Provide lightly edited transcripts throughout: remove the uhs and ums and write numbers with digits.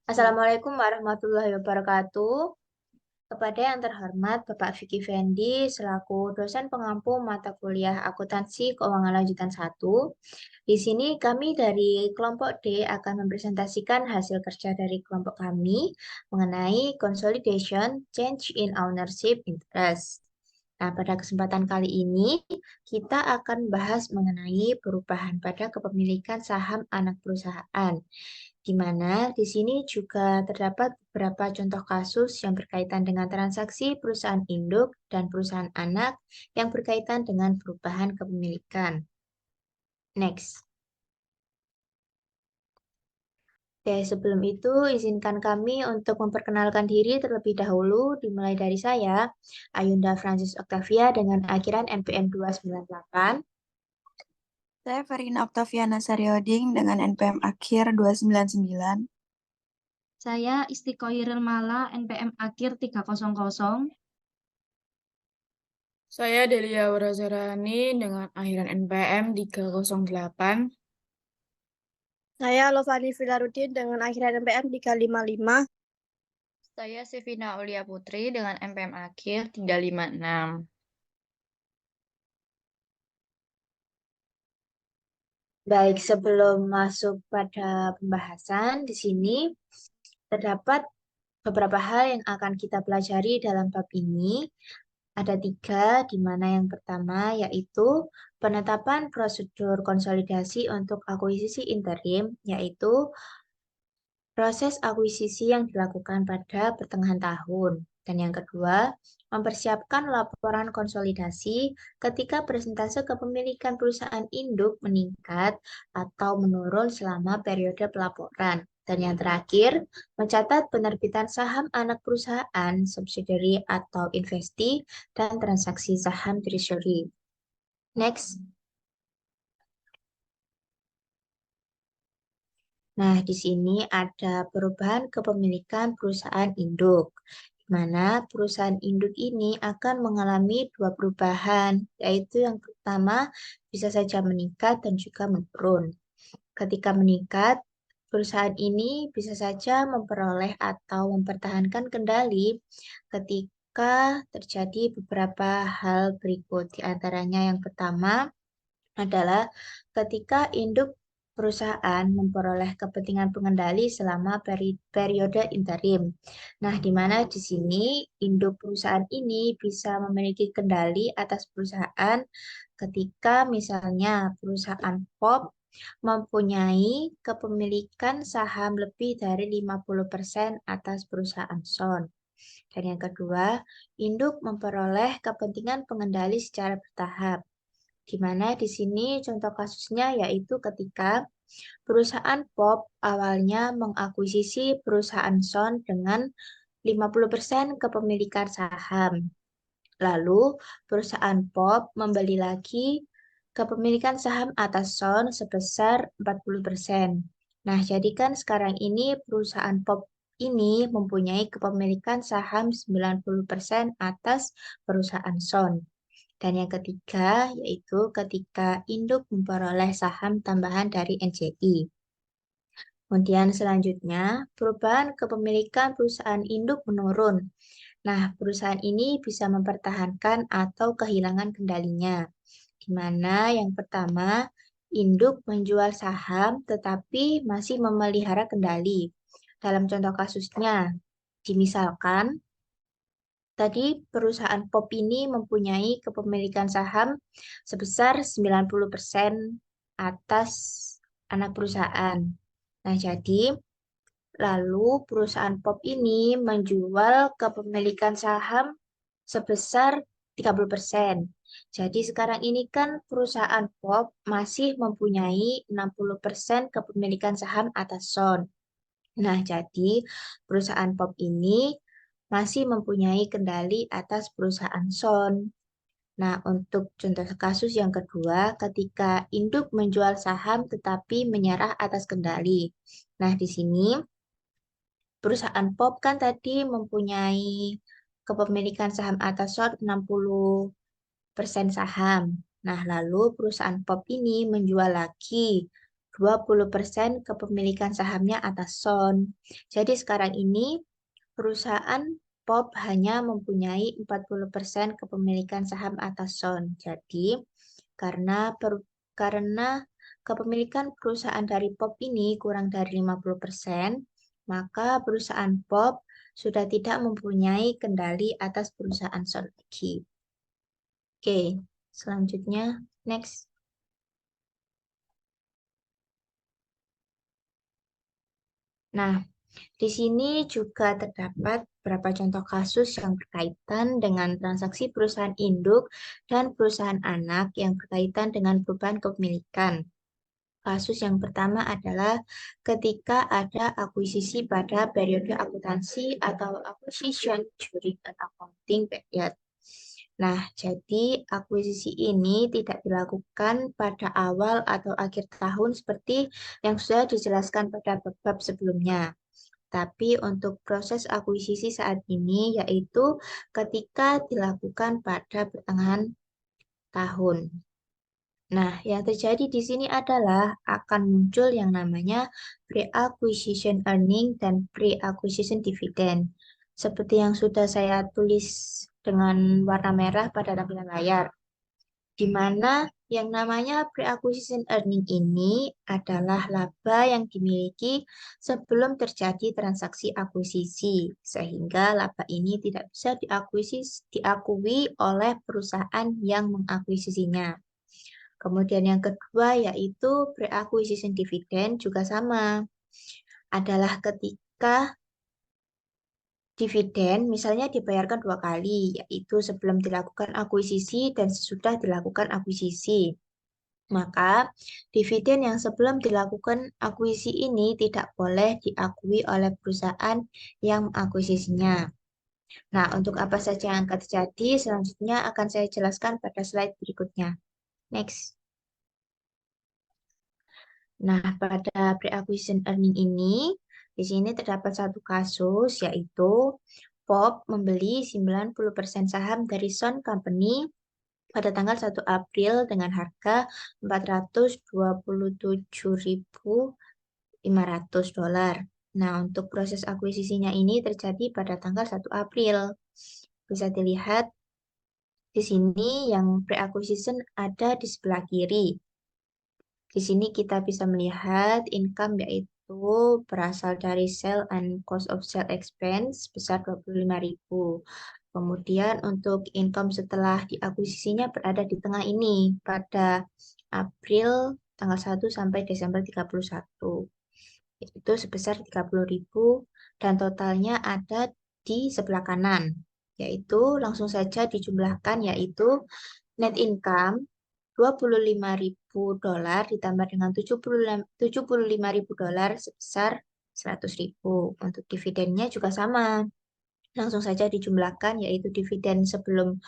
Assalamualaikum warahmatullahi wabarakatuh. Kepada yang terhormat Bapak Vicky Fendi selaku dosen pengampu mata kuliah Akuntansi Keuangan Lanjutan 1. Di sini kami dari kelompok D akan mempresentasikan hasil kerja dari kelompok kami mengenai consolidation change in ownership interest. Nah, pada kesempatan kali ini kita akan bahas mengenai perubahan pada kepemilikan saham anak perusahaan, di mana di sini juga terdapat beberapa contoh kasus yang berkaitan dengan transaksi perusahaan induk dan perusahaan anak yang berkaitan dengan perubahan kepemilikan. Next. Oke, sebelum itu izinkan kami untuk memperkenalkan diri terlebih dahulu, dimulai dari saya, Ayunda Francis Octavia dengan akhiran NPM 298. Saya Verina Oktaviana Saryoding dengan NPM akhir 299. Saya Istiqoiril Mala, NPM akhir 300. Saya Delia Wurazarani dengan akhiran NPM 308. Saya Lovani Filarudin dengan akhiran NPM 355. Saya Sevina Aulia Putri dengan NPM akhir 356. Baik, sebelum masuk pada pembahasan, di sini terdapat beberapa hal yang akan kita pelajari dalam bab ini. Ada tiga, di mana yang pertama yaitu penetapan prosedur konsolidasi untuk akuisisi interim, yaitu proses akuisisi yang dilakukan pada pertengahan tahun. Dan yang kedua, mempersiapkan laporan konsolidasi ketika persentase kepemilikan perusahaan induk meningkat atau menurun selama periode pelaporan. Dan yang terakhir, mencatat penerbitan saham anak perusahaan, subsidiary atau investee, dan transaksi saham treasury. Next. Nah, di sini ada perubahan kepemilikan perusahaan induk, di mana perusahaan induk ini akan mengalami dua perubahan, yaitu yang pertama bisa saja meningkat dan juga menurun. Ketika meningkat, perusahaan ini bisa saja memperoleh atau mempertahankan kendali ketika terjadi beberapa hal berikut. Di antaranya yang pertama adalah ketika induk perusahaan memperoleh kepentingan pengendali selama periode interim. Nah, di mana di sini induk perusahaan ini bisa memiliki kendali atas perusahaan ketika misalnya perusahaan POP mempunyai kepemilikan saham lebih dari 50% atas perusahaan SON. Dan yang kedua, induk memperoleh kepentingan pengendali secara bertahap, di mana di sini contoh kasusnya yaitu ketika perusahaan POP awalnya mengakuisisi perusahaan SON dengan 50% kepemilikan saham. Lalu perusahaan POP membeli lagi kepemilikan saham atas SON sebesar 40%. Nah, jadi kan sekarang ini perusahaan POP ini mempunyai kepemilikan saham 90% atas perusahaan SON. Dan yang ketiga, yaitu ketika induk memperoleh saham tambahan dari NJI. Kemudian selanjutnya, perubahan kepemilikan perusahaan induk menurun. Nah, perusahaan ini bisa mempertahankan atau kehilangan kendalinya. Di mana yang pertama, induk menjual saham tetapi masih memelihara kendali. Dalam contoh kasusnya, dimisalkan tadi perusahaan POP ini mempunyai kepemilikan saham sebesar 90% atas anak perusahaan. Nah, jadi lalu perusahaan POP ini menjual kepemilikan saham sebesar 30%. Jadi sekarang ini kan perusahaan POP masih mempunyai 60% kepemilikan saham atas SON. Nah, jadi perusahaan POP ini masih mempunyai kendali atas perusahaan SON. Nah, untuk contoh kasus yang kedua, ketika induk menjual saham tetapi menyerah atas kendali. Nah, di sini perusahaan POP kan tadi mempunyai kepemilikan saham atas SON 60% saham. Nah, lalu perusahaan POP ini menjual lagi 20% kepemilikan sahamnya atas Son. Jadi sekarang ini perusahaan POP hanya mempunyai 40% kepemilikan saham atas Son. Jadi karena kepemilikan perusahaan dari POP ini kurang dari 50%, maka perusahaan POP sudah tidak mempunyai kendali atas perusahaan Son lagi. Oke, selanjutnya next. Nah, di sini juga terdapat beberapa contoh kasus yang berkaitan dengan transaksi perusahaan induk dan perusahaan anak yang berkaitan dengan perubahan kepemilikan. Kasus yang pertama adalah ketika ada akuisisi pada periode akuntansi atau acquisition during an accounting period. Nah, jadi akuisisi ini tidak dilakukan pada awal atau akhir tahun seperti yang sudah dijelaskan pada bab sebelumnya. Tapi untuk proses akuisisi saat ini yaitu ketika dilakukan pada pertengahan tahun. Nah, yang terjadi di sini adalah akan muncul yang namanya pre-acquisition earning dan pre-acquisition dividend. Seperti yang sudah saya tulis dengan warna merah pada tampilan layar. Di mana yang namanya pre-acquisition earning ini adalah laba yang dimiliki sebelum terjadi transaksi akuisisi, sehingga laba ini tidak bisa diakui oleh perusahaan yang mengakuisisinya. Kemudian yang kedua yaitu pre-acquisition dividend juga sama. Adalah ketika dividen misalnya dibayarkan 2 kali, yaitu sebelum dilakukan akuisisi dan sesudah dilakukan akuisisi. Maka dividen yang sebelum dilakukan akuisisi ini tidak boleh diakui oleh perusahaan yang mengakuisisinya. Nah, untuk apa saja yang akan terjadi selanjutnya akan saya jelaskan pada slide berikutnya. Next. Nah, pada pre-acquisition earning ini, di sini terdapat satu kasus, yaitu POP membeli 90% saham dari Son Company pada tanggal 1 April dengan harga $427.500. Nah, untuk proses akuisisinya ini terjadi pada tanggal 1 April. Bisa dilihat di sini yang pre-acquisition ada di sebelah kiri. Di sini kita bisa melihat income yaitu berasal dari sale and cost of sale expense sebesar 25.000. Kemudian untuk income setelah diakuisisinya berada di tengah ini pada April tanggal 1 sampai Desember 31. Itu sebesar 30.000 dan totalnya ada di sebelah kanan. Yaitu langsung saja dijumlahkan yaitu net income $25.000 ditambah dengan $75.000 sebesar 100.000. Untuk dividennya juga sama. Langsung saja dijumlahkan yaitu dividen sebelum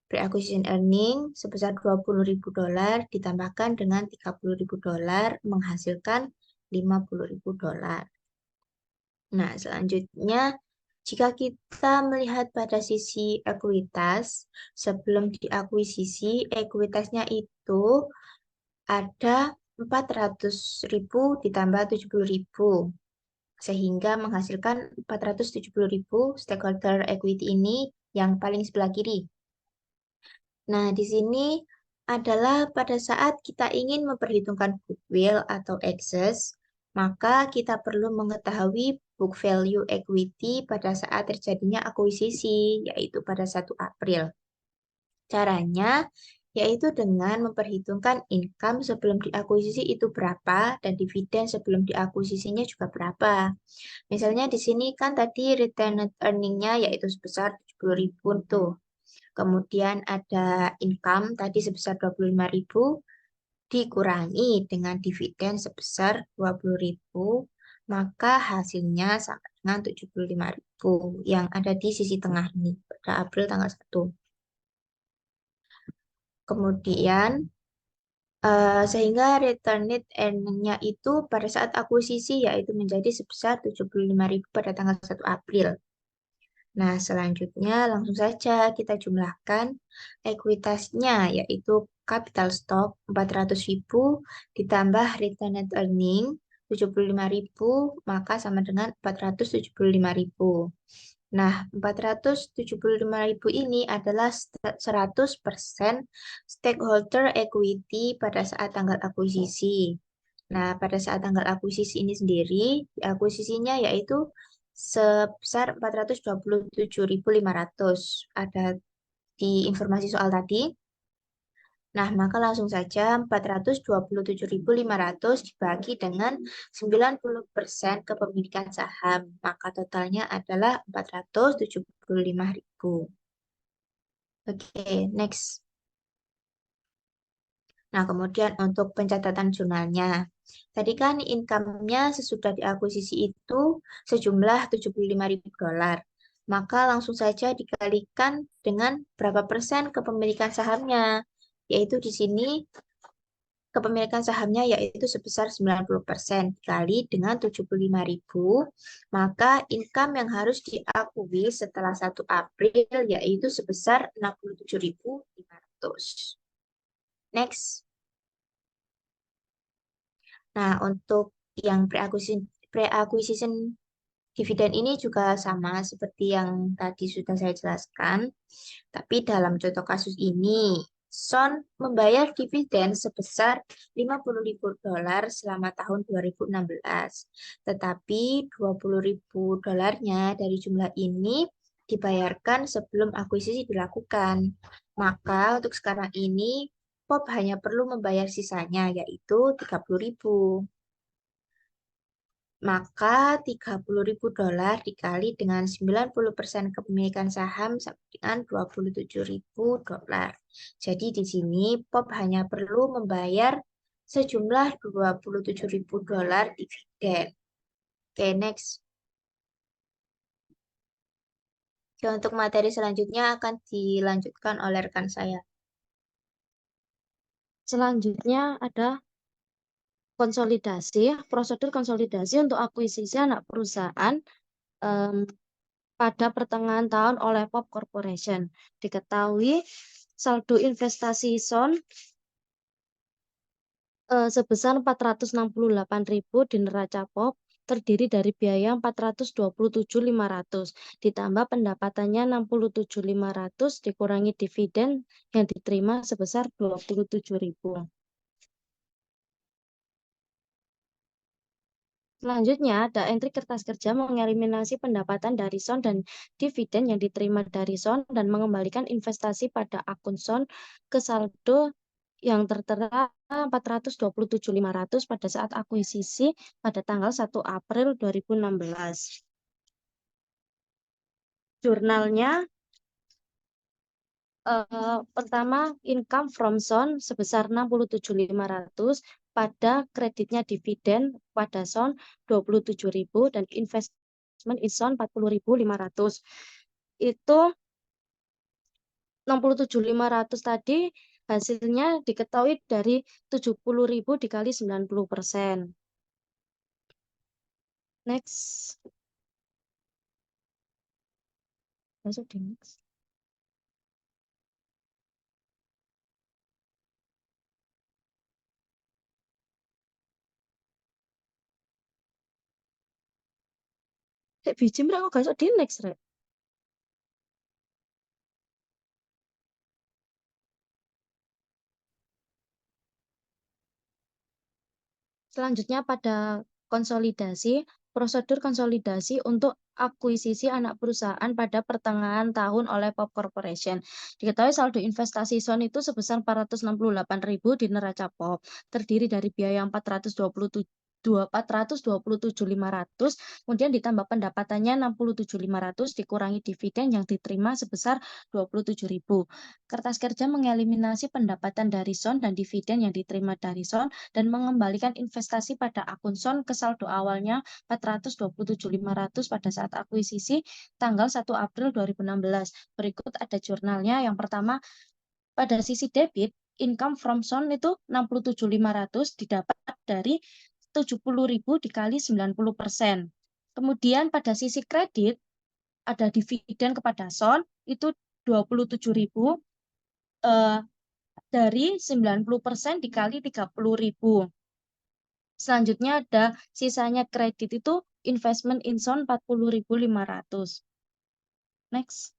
pre-acquisition earning sebesar $20.000 ditambahkan dengan $30.000 menghasilkan $50.000. Nah, selanjutnya jika kita melihat pada sisi ekuitas, sebelum diakuisisi, ekuitasnya itu ada 400.000 ditambah 70.000, sehingga menghasilkan 470.000 stakeholder equity ini yang paling sebelah kiri. Nah, di sini adalah pada saat kita ingin memperhitungkan goodwill atau excess, maka kita perlu mengetahui book value equity pada saat terjadinya akuisisi, yaitu pada 1 April. Caranya yaitu dengan memperhitungkan income sebelum diakuisisi itu berapa dan dividen sebelum diakuisisinya juga berapa. Misalnya di sini kan tadi retained earning-nya yaitu sebesar 70.000 tuh. Kemudian ada income tadi sebesar 25.000 dikurangi dengan dividen sebesar 20.000, maka hasilnya sama dengan 75.000 yang ada di sisi tengah ini pada April tanggal 1. Kemudian sehingga returned earning-nya itu pada saat akuisisi yaitu menjadi sebesar 75.000 pada tanggal 1 April. Nah, selanjutnya langsung saja kita jumlahkan ekuitasnya, yaitu capital stock 400.000 ditambah retained earning 75.000, maka sama dengan 475.000. Nah, 475.000 ini adalah 100% stakeholder equity pada saat tanggal akuisisi. Nah, pada saat tanggal akuisisi ini sendiri, akuisisinya yaitu sebesar 427.500. Ada di informasi soal tadi. Nah, maka langsung saja 427.500 dibagi dengan 90% kepemilikan saham. Maka totalnya adalah 475.000. Oke, next. Nah, kemudian untuk pencatatan jurnalnya. Tadi kan income-nya sesudah diakuisisi itu sejumlah $75.000. Maka langsung saja dikalikan dengan berapa persen kepemilikan sahamnya. Yaitu di sini kepemilikan sahamnya yaitu sebesar 90% dikali dengan 75.000, maka income yang harus diakui setelah 1 April yaitu sebesar 67.500. Next. Nah, untuk yang pre-acquisition dividen ini juga sama seperti yang tadi sudah saya jelaskan. Tapi dalam contoh kasus ini, Son membayar dividen sebesar $50.000 selama tahun 2016. Tetapi $20.000 dari jumlah ini dibayarkan sebelum akuisisi dilakukan. Maka untuk sekarang ini, POP hanya perlu membayar sisanya, yaitu $30.000. Maka $30.000 dikali dengan 90% kepemilikan saham sama dengan $27.000. Jadi di sini POP hanya perlu membayar sejumlah $27.000 dividen. Oke, next. Oke, untuk materi selanjutnya akan dilanjutkan oleh rekan saya. Selanjutnya ada konsolidasi, prosedur konsolidasi untuk akuisisi anak perusahaan pada pertengahan tahun oleh POP Corporation. Diketahui saldo investasi Son sebesar 468.000 di neraca POP terdiri dari biaya 427.500 ditambah pendapatannya 67.500 dikurangi dividen yang diterima sebesar 27.000. Selanjutnya, ada entry kertas kerja mengeliminasi pendapatan dari Son dan dividen yang diterima dari Son dan mengembalikan investasi pada akun Son ke saldo yang tertera 427.500 pada saat akuisisi pada tanggal 1 April 2016. Jurnalnya pertama income from Son sebesar 67.500 pada kreditnya dividen pada Son 27.000 dan investment in Son 40.500. Itu 67.500 tadi hasilnya diketahui dari 70.000 dikali 90%. Next. Masuk di next. Biji mereka gak di next, Rek. Selanjutnya pada konsolidasi, prosedur konsolidasi untuk akuisisi anak perusahaan pada pertengahan tahun oleh POP Corporation. Diketahui saldo investasi Son itu sebesar 468.000 di neraca POP, terdiri dari biaya 427.500, kemudian ditambah pendapatannya 67.500 dikurangi dividen yang diterima sebesar 27.000. Kertas kerja mengeliminasi pendapatan dari Son dan dividen yang diterima dari Son dan mengembalikan investasi pada akun Son ke saldo awalnya 427.500 pada saat akuisisi tanggal 1 April 2016. Berikut ada jurnalnya. Yang pertama, pada sisi debit, income from Son itu 67.500 didapat dari 70.000 dikali 90%. Kemudian pada sisi kredit, ada dividen kepada Son itu 27.000 dari 90% dikali 30.000. Selanjutnya ada sisanya kredit itu investment in zone 40.500. Next.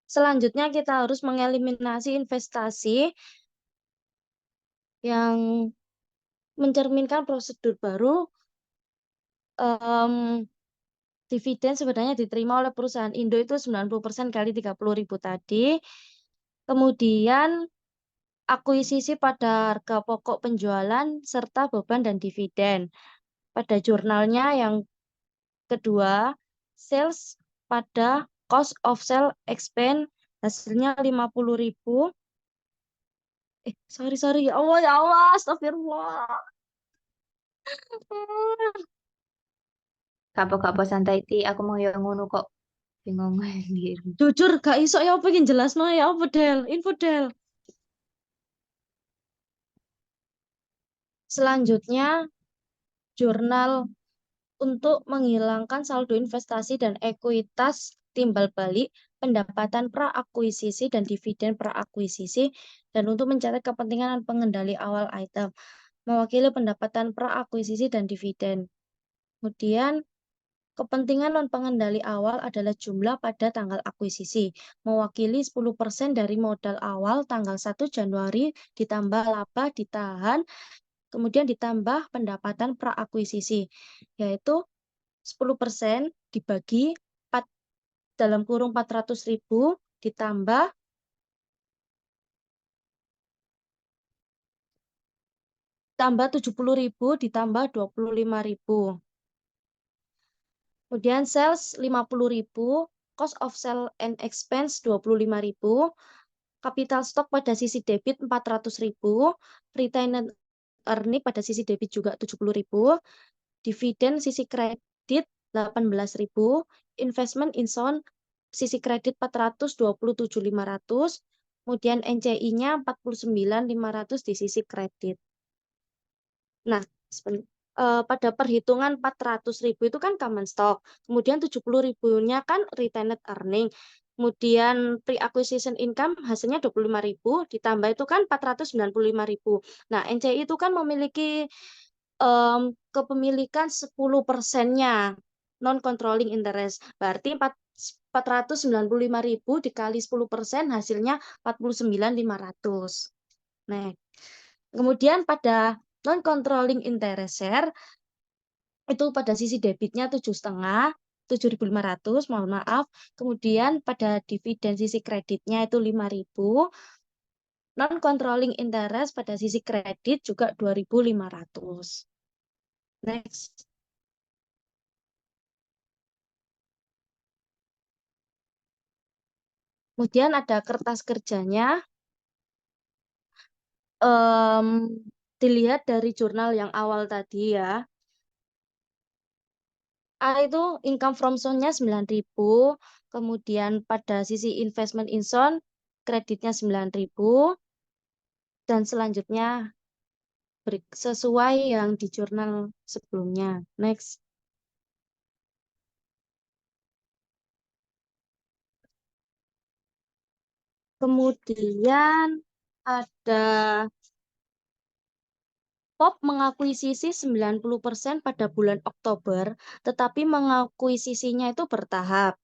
Selanjutnya kita harus mengeliminasi investasi yang mencerminkan prosedur baru. Dividen sebenarnya diterima oleh perusahaan Indo itu 90% kali 30.000 tadi. Kemudian akuisisi pada harga pokok penjualan serta beban dan dividen. Pada jurnalnya yang kedua, sales pada cost of sale expense hasilnya 50.000. Sorry. Ya Allah, astagfirullah. Kapok-kapok santai ti, aku mau yang ngono kok. Bingung sendiri. Jujur, gak iso ya apa yang jelas no ya apa Del, info Del. Selanjutnya, jurnal untuk menghilangkan saldo investasi dan ekuitas timbal balik pendapatan pra-akuisisi dan dividen pra-akuisisi dan untuk mencatat kepentingan dan pengendali awal item mewakili pendapatan pra-akuisisi dan dividen. Kemudian kepentingan non pengendali awal adalah jumlah pada tanggal akuisisi, mewakili 10% dari modal awal tanggal 1 Januari ditambah laba ditahan, kemudian ditambah pendapatan pra-akuisisi, yaitu 10% dibagi 4 dalam kurung 400.000 ditambah 70.000 ditambah 25.000. Kemudian sales 50.000, cost of sale and expense 25.000, capital stock pada sisi debit 400.000, retained earning pada sisi debit juga 70.000, dividen sisi kredit 18.000, investment in zone sisi kredit 427.500, kemudian NCI-nya 49.500 di sisi kredit. Nah, pada perhitungan 400.000 itu kan common stock, kemudian 70.000-nya kan retained earning, kemudian pre-acquisition income hasilnya 25.000, ditambah itu kan 495.000. Nah, NCI itu kan memiliki kepemilikan 10%-nya non-controlling interest. Berarti 495.000 dikali 10% hasilnya 49.500. Nah, kemudian pada non-controlling interest share itu pada sisi debitnya 7,5, 7.500, mohon maaf. Kemudian pada dividen sisi kreditnya itu 5.000. Non-controlling interest pada sisi kredit juga 2.500. Next. Kemudian ada kertas kerjanya. Dilihat dari jurnal yang awal tadi ya. A itu income from zone-nya 9.000, kemudian pada sisi investment in zone kreditnya 9.000, dan selanjutnya sesuai yang di jurnal sebelumnya. Next. Kemudian ada POP mengakuisisi 90% pada bulan Oktober, tetapi mengakuisisinya itu bertahap.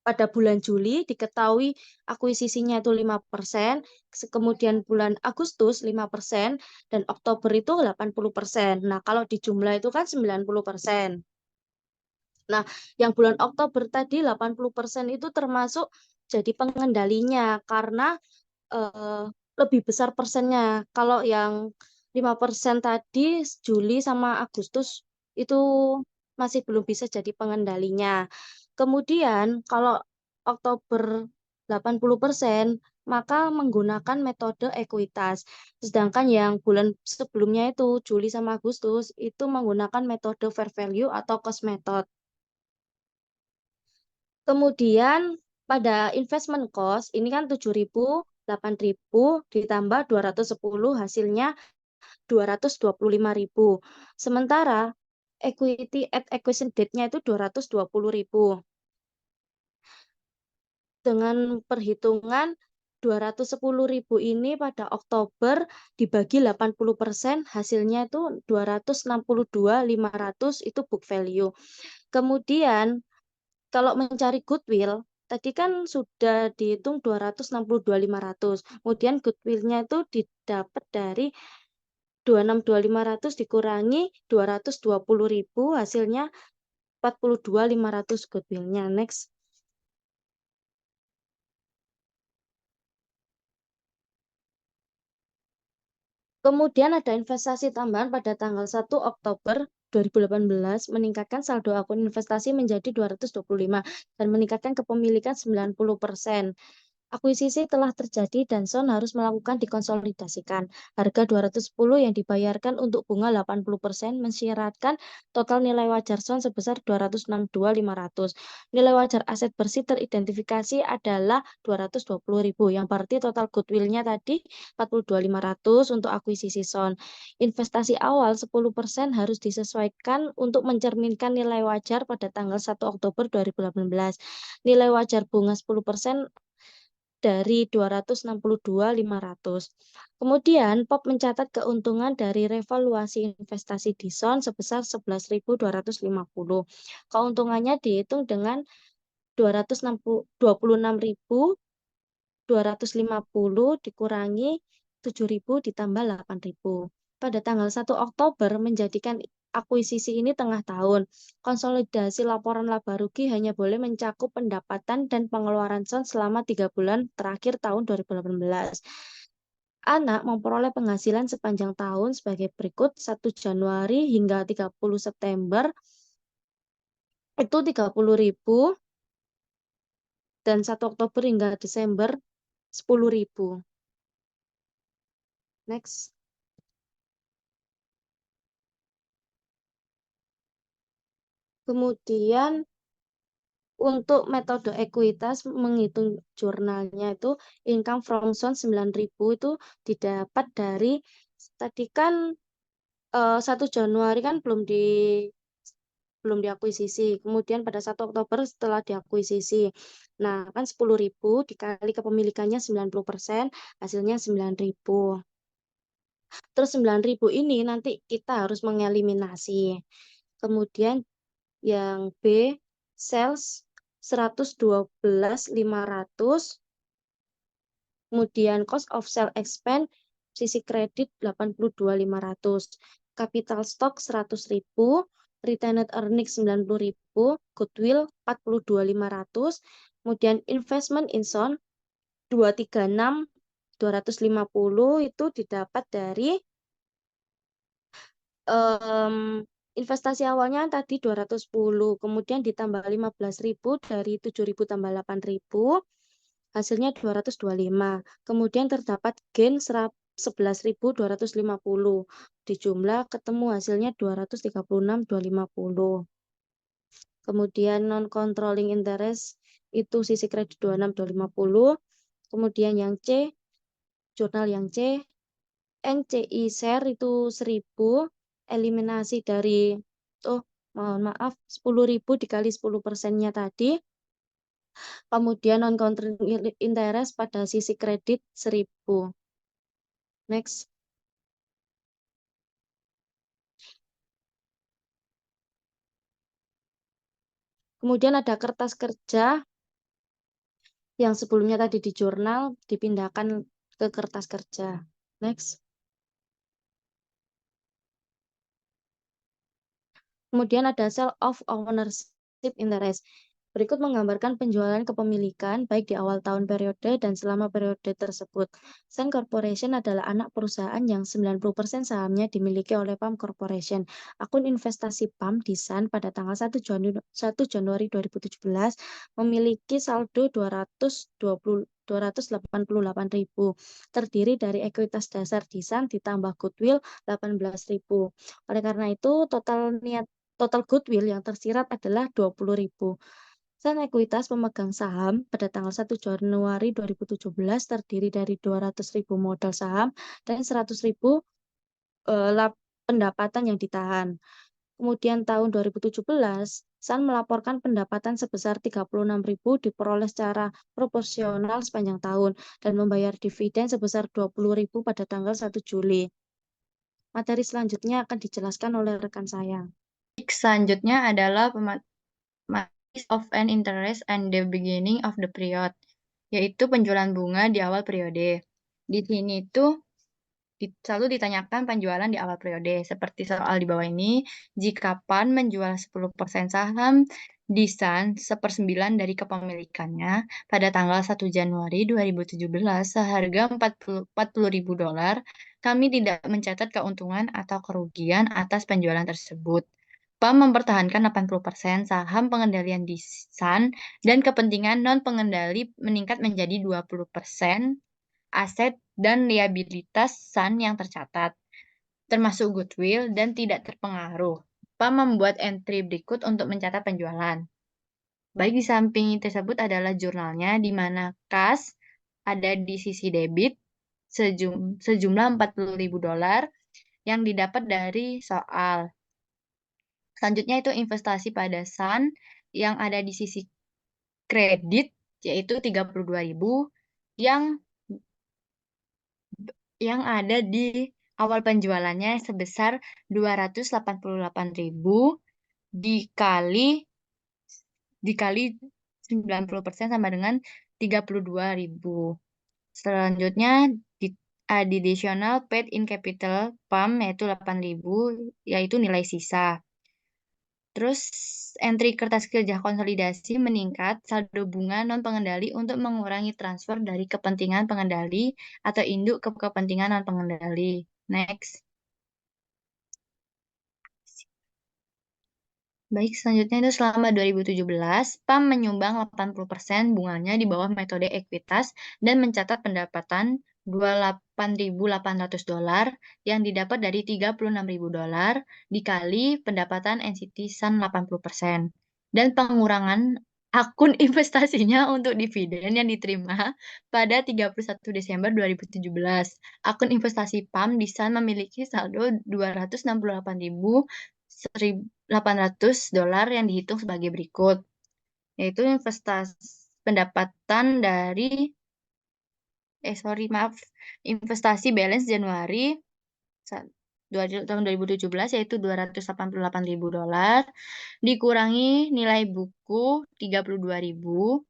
Pada bulan Juli diketahui akuisisinya itu 5%, kemudian bulan Agustus 5%, dan Oktober itu 80%. Nah, kalau di jumlah itu kan 90%. Nah, yang bulan Oktober tadi 80% itu termasuk jadi pengendalinya karena lebih besar persennya. Kalau yang 5% tadi Juli sama Agustus itu masih belum bisa jadi pengendalinya. Kemudian kalau Oktober 80%, maka menggunakan metode ekuitas. Sedangkan yang bulan sebelumnya itu Juli sama Agustus itu menggunakan metode fair value atau cost method. Kemudian pada investment cost ini kan 7.000, 8.000 ditambah 210 hasilnya 225.000. Sementara equity at acquisition date-nya itu 220.000. dengan perhitungan 210.000 ini pada Oktober dibagi 80%, hasilnya itu 262.500 itu book value. Kemudian kalau mencari goodwill, tadi kan sudah dihitung 262.500. Kemudian goodwill-nya itu didapat dari 262.500 dikurangi 220.000, hasilnya 42.500 goodwill-nya. Next. Kemudian ada investasi tambahan pada tanggal 1 Oktober 2018 meningkatkan saldo akun investasi menjadi 225 dan meningkatkan kepemilikan 90%. Akuisisi telah terjadi dan Son harus melakukan dikonsolidasikan. Harga 210 yang dibayarkan untuk bunga 80% mensyaratkan total nilai wajar Son sebesar 262.500. Nilai wajar aset bersih teridentifikasi adalah 220.000, yang berarti total goodwill-nya tadi 42.500 untuk akuisisi Son. Investasi awal 10% harus disesuaikan untuk mencerminkan nilai wajar pada tanggal 1 Oktober 2018. Nilai wajar bunga 10% dari 262.500. Kemudian POP mencatat keuntungan dari revaluasi investasi di Son sebesar 11.250. Keuntungannya dihitung dengan 26.250 dikurangi 7.000 ditambah 8.000. Pada tanggal 1 Oktober menjadikan akuisisi ini tengah tahun. Konsolidasi laporan laba rugi hanya boleh mencakup pendapatan dan pengeluaran Son selama 3 bulan terakhir tahun 2018. Anak memperoleh penghasilan sepanjang tahun sebagai berikut: 1 Januari hingga 30 September itu 30.000 dan 1 Oktober hingga Desember 10.000. Next. Kemudian untuk metode ekuitas menghitung jurnalnya itu income from Son 9.000 itu didapat dari tadi kan 1 Januari kan belum diakuisisi. Kemudian pada 1 Oktober setelah diakuisisi. Nah, kan 10.000 dikali kepemilikannya 90%, hasilnya 9.000. Terus 9.000 ini nanti kita harus mengeliminasi. Kemudian yang B, sales 112.500, kemudian cost of sale expense, sisi kredit 82.500, capital stock 100.000, retained earnings 90.000, goodwill 42.500, kemudian investment in Son 236.250 itu didapat dari investasi awalnya tadi 210, kemudian ditambah 15.000 dari 7.000 tambah 8.000, hasilnya 225. Kemudian terdapat gain 11.250. Dijumlah ketemu hasilnya 236.250. Kemudian non-controlling interest itu sisi kredit 26.250. Kemudian yang C, jurnal yang C, NCI share itu 1.000. Eliminasi dari mohon maaf 10.000 dikali 10%-nya tadi. Kemudian non-controlling interest pada sisi kredit 1.000. Next. Kemudian ada kertas kerja yang sebelumnya tadi di jurnal dipindahkan ke kertas kerja. Next. Kemudian ada sale of ownership interest. Berikut menggambarkan penjualan kepemilikan baik di awal tahun periode dan selama periode tersebut. Sun Corporation adalah anak perusahaan yang 90% sahamnya dimiliki oleh PAM Corporation. Akun investasi PAM di Sun pada tanggal 1 Januari 2017 memiliki saldo 288.000, terdiri dari ekuitas dasar di Sun ditambah goodwill 18.000. Oleh karena itu total goodwill yang tersirat adalah 20.000. Sun Ekuitas pemegang saham pada tanggal 1 Januari 2017 terdiri dari 200.000 modal saham dan 100.000 pendapatan yang ditahan. Kemudian tahun 2017, Sun melaporkan pendapatan sebesar 36.000 diperoleh secara proporsional sepanjang tahun dan membayar dividen sebesar 20.000 pada tanggal 1 Juli. Materi selanjutnya akan dijelaskan oleh rekan saya. Selanjutnya adalah mathematics of an interest and the beginning of the period, yaitu penjualan bunga di awal periode. Di sini tuh selalu ditanyakan penjualan di awal periode. Seperti soal di bawah ini, jika PAN menjual 10% saham di Sun 1/9 dari kepemilikannya pada tanggal 1 Januari 2017 seharga $40.000, kami tidak mencatat keuntungan atau kerugian atas penjualan tersebut. PAM mempertahankan 80% saham pengendalian di Sun dan kepentingan non-pengendali meningkat menjadi 20% aset dan liabilitas Sun yang tercatat, termasuk goodwill dan tidak terpengaruh. PAM membuat entry berikut untuk mencatat penjualan. Baik di samping tersebut adalah jurnalnya, di mana kas ada di sisi debit sejumlah $40.000 yang didapat dari soal. Selanjutnya itu investasi pada Sun yang ada di sisi kredit, yaitu 32.000 yang ada di awal penjualannya sebesar 288.000 dikali 90% sama dengan 32.000. Selanjutnya additional paid in capital PAM yaitu 8.000, yaitu nilai sisa. Terus entry kertas kerja konsolidasi meningkat saldo bunga non-pengendali untuk mengurangi transfer dari kepentingan pengendali atau induk ke kepentingan non-pengendali. Next. Baik, selanjutnya itu selama 2017, PAM menyumbang 80% bunganya di bawah metode ekuitas dan mencatat pendapatan $28.800 yang didapat dari $36.000 dikali pendapatan NCT Sun 80%. Dan pengurangan akun investasinya untuk dividen yang diterima pada 31 Desember 2017. Akun investasi PAM di Sun memiliki saldo $268.800 yang dihitung sebagai berikut, yaitu pendapatan dari investasi balance Januari tahun 2017 yaitu $288.000 dikurangi nilai buku 32.000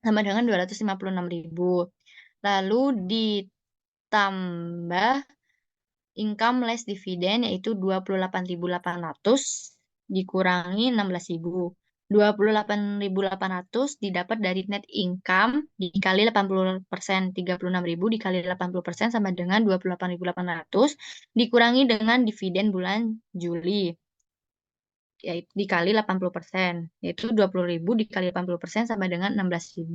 sama dengan 256.000. Lalu ditambah income less dividend yaitu 28.800 dikurangi 16.000. 28.800 didapat dari net income dikali 80%, 36.000 dikali 80% sama dengan 28.800 dikurangi dengan dividen bulan Juli yaitu dikali 80%, yaitu 20.000 dikali 80% sama dengan 16.000.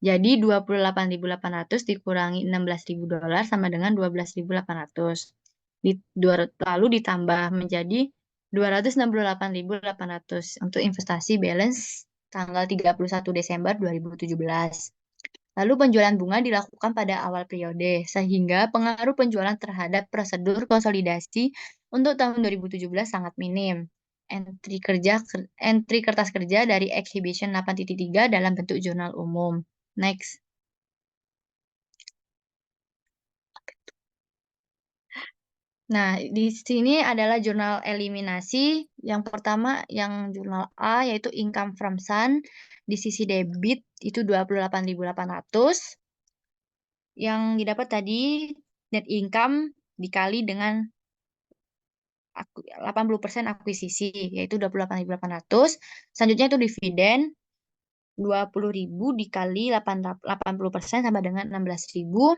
Jadi 28.800 dikurangi $16.000 sama dengan 12.800. Lalu ditambah menjadi 268.800 untuk investasi balance tanggal 31 Desember 2017. Lalu penjualan bunga dilakukan pada awal periode, sehingga pengaruh penjualan terhadap prosedur konsolidasi untuk tahun 2017 sangat minim. Entry kertas kerja dari Exhibition 8.3 dalam bentuk jurnal umum. Next. Nah, di sini adalah jurnal eliminasi. Yang pertama, yang jurnal A, yaitu income from Sun. Di sisi debit, itu 28.800. Yang didapat tadi, net income dikali dengan 80% akuisisi, yaitu 28.800. Selanjutnya itu dividen, 20.000 dikali 80% sama dengan 16.000.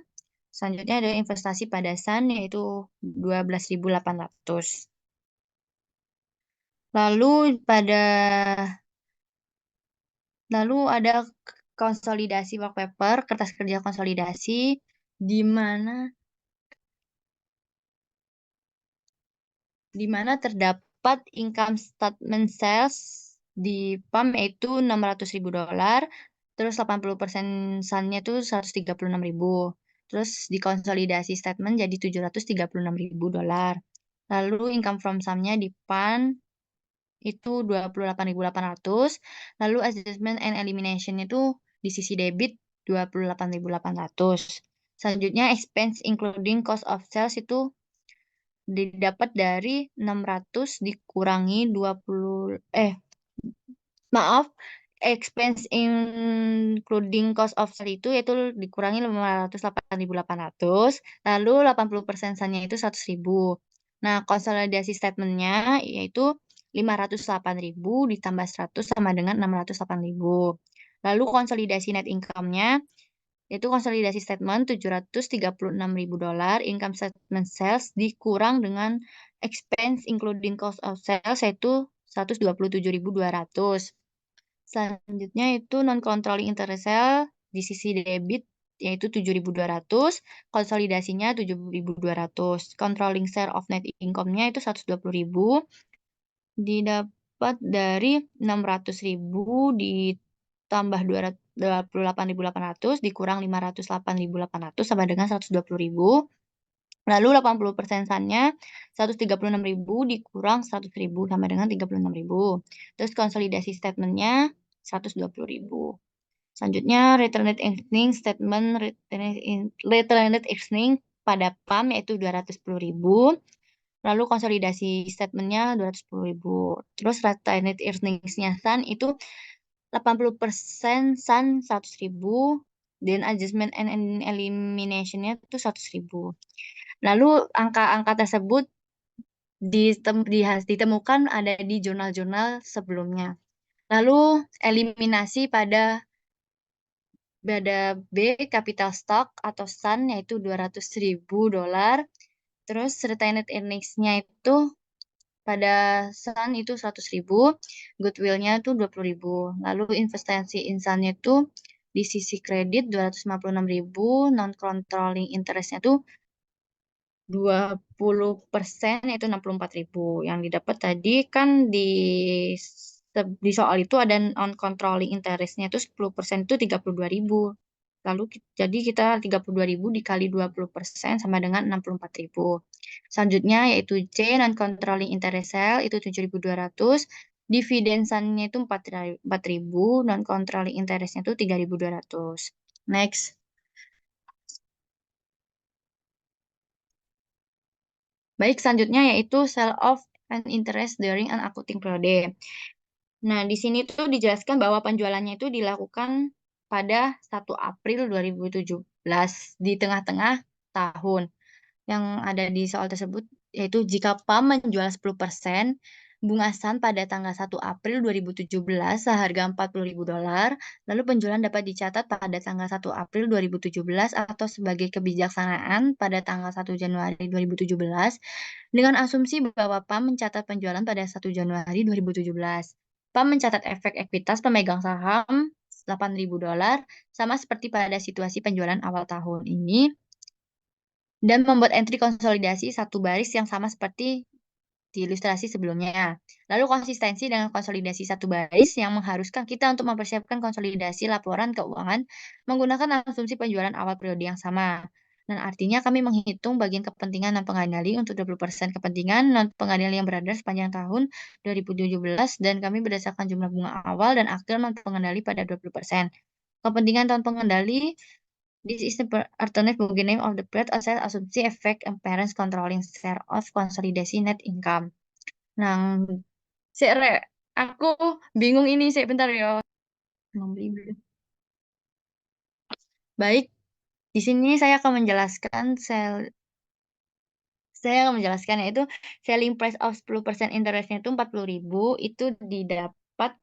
Selanjutnya ada investasi pada Sun yaitu 12.800. Lalu ada konsolidasi work paper, kertas kerja konsolidasi di mana terdapat income statement sales di PAM yaitu $600.000, terus 80% Sun-nya itu 136.000. Terus dikonsolidasi statement jadi $736.000. Lalu income from sum-nya di PAN itu 28.800. Lalu adjustment and elimination itu di sisi debit 28.800. Selanjutnya expense including cost of sales itu didapat dari 600 dikurangi 20 expense including cost of sale itu yaitu dikurangi 508.800, lalu 80%-nya itu 100.000. Nah, konsolidasi statementnya yaitu 508.000 ditambah 100 sama dengan 608.000. Lalu konsolidasi net income-nya yaitu konsolidasi statement $736.000, income statement sales dikurang dengan expense including cost of sales yaitu 127.200. Selanjutnya itu non-controlling interest sale di sisi debit yaitu 7.200, konsolidasinya 7.200. Controlling share of net income-nya itu 120.000, didapat dari 600.000 ditambah 28.800 dikurang 508.800 sama dengan 120.000. Lalu 80%-nya 136.000 dikurang 100.000 sama dengan 36.000. Terus konsolidasi statementnya 120.000. Selanjutnya return net earning statement return net earning pada PAM yaitu 210.000. Lalu konsolidasi statementnya 210.000. Terus return net earnings-nya SUN itu 80% SUN 100.000 dan adjustment and elimination-nya itu 100.000. Lalu angka-angka tersebut ditemukan ada di jurnal-jurnal sebelumnya. Lalu eliminasi pada B capital stock atau SUN yaitu $200.000. Terus retained earnings-nya itu pada SUN itu 100.000, goodwill-nya itu 20.000. Lalu investasi insan-nya itu di sisi kredit 256.000, non-controlling interest-nya itu 20% yaitu 64.000. Yang didapat tadi kan di soal itu ada non-controlling interest-nya itu 10% itu 32.000. Lalu jadi kita 32.000 dikali 20% sama dengan 64.000. Selanjutnya yaitu C non-controlling interest sale itu 7.200. Dividensannya itu 4.000, non-controlling interest-nya itu 3.200. Next. Baik, selanjutnya yaitu sale of an interest during an accounting period. Nah, di sini tuh dijelaskan bahwa penjualannya itu dilakukan pada 1 April 2017 di tengah-tengah tahun. Yang ada di soal tersebut yaitu jika PAM menjual 10%, bunga SUN pada tanggal 1 April 2017 seharga $40.000, lalu penjualan dapat dicatat pada tanggal 1 April 2017 atau sebagai kebijaksanaan pada tanggal 1 Januari 2017 dengan asumsi bahwa PAM mencatat penjualan pada 1 Januari 2017. PAM mencatat efek ekuitas pemegang saham $8.000 sama seperti pada situasi penjualan awal tahun ini dan membuat entry konsolidasi satu baris yang sama seperti di ilustrasi sebelumnya. Lalu konsistensi dengan konsolidasi satu baris yang mengharuskan kita untuk mempersiapkan konsolidasi laporan keuangan menggunakan asumsi penjualan awal periode yang sama. Dan artinya kami menghitung bagian kepentingan non pengendali untuk 20% kepentingan non pengendali yang berada sepanjang tahun 2017 dan kami berdasarkan jumlah bunga awal dan akhir non pengendali pada 20%. Kepentingan non pengendali this is the alternate beginning of the period asal asumsi efek appearance controlling share of konsolidasi net income. Nah, aku bingung ini, bentar ya. Baik, di sini saya akan menjelaskan yaitu selling price of 10% interest-nya itu 40.000 itu didapat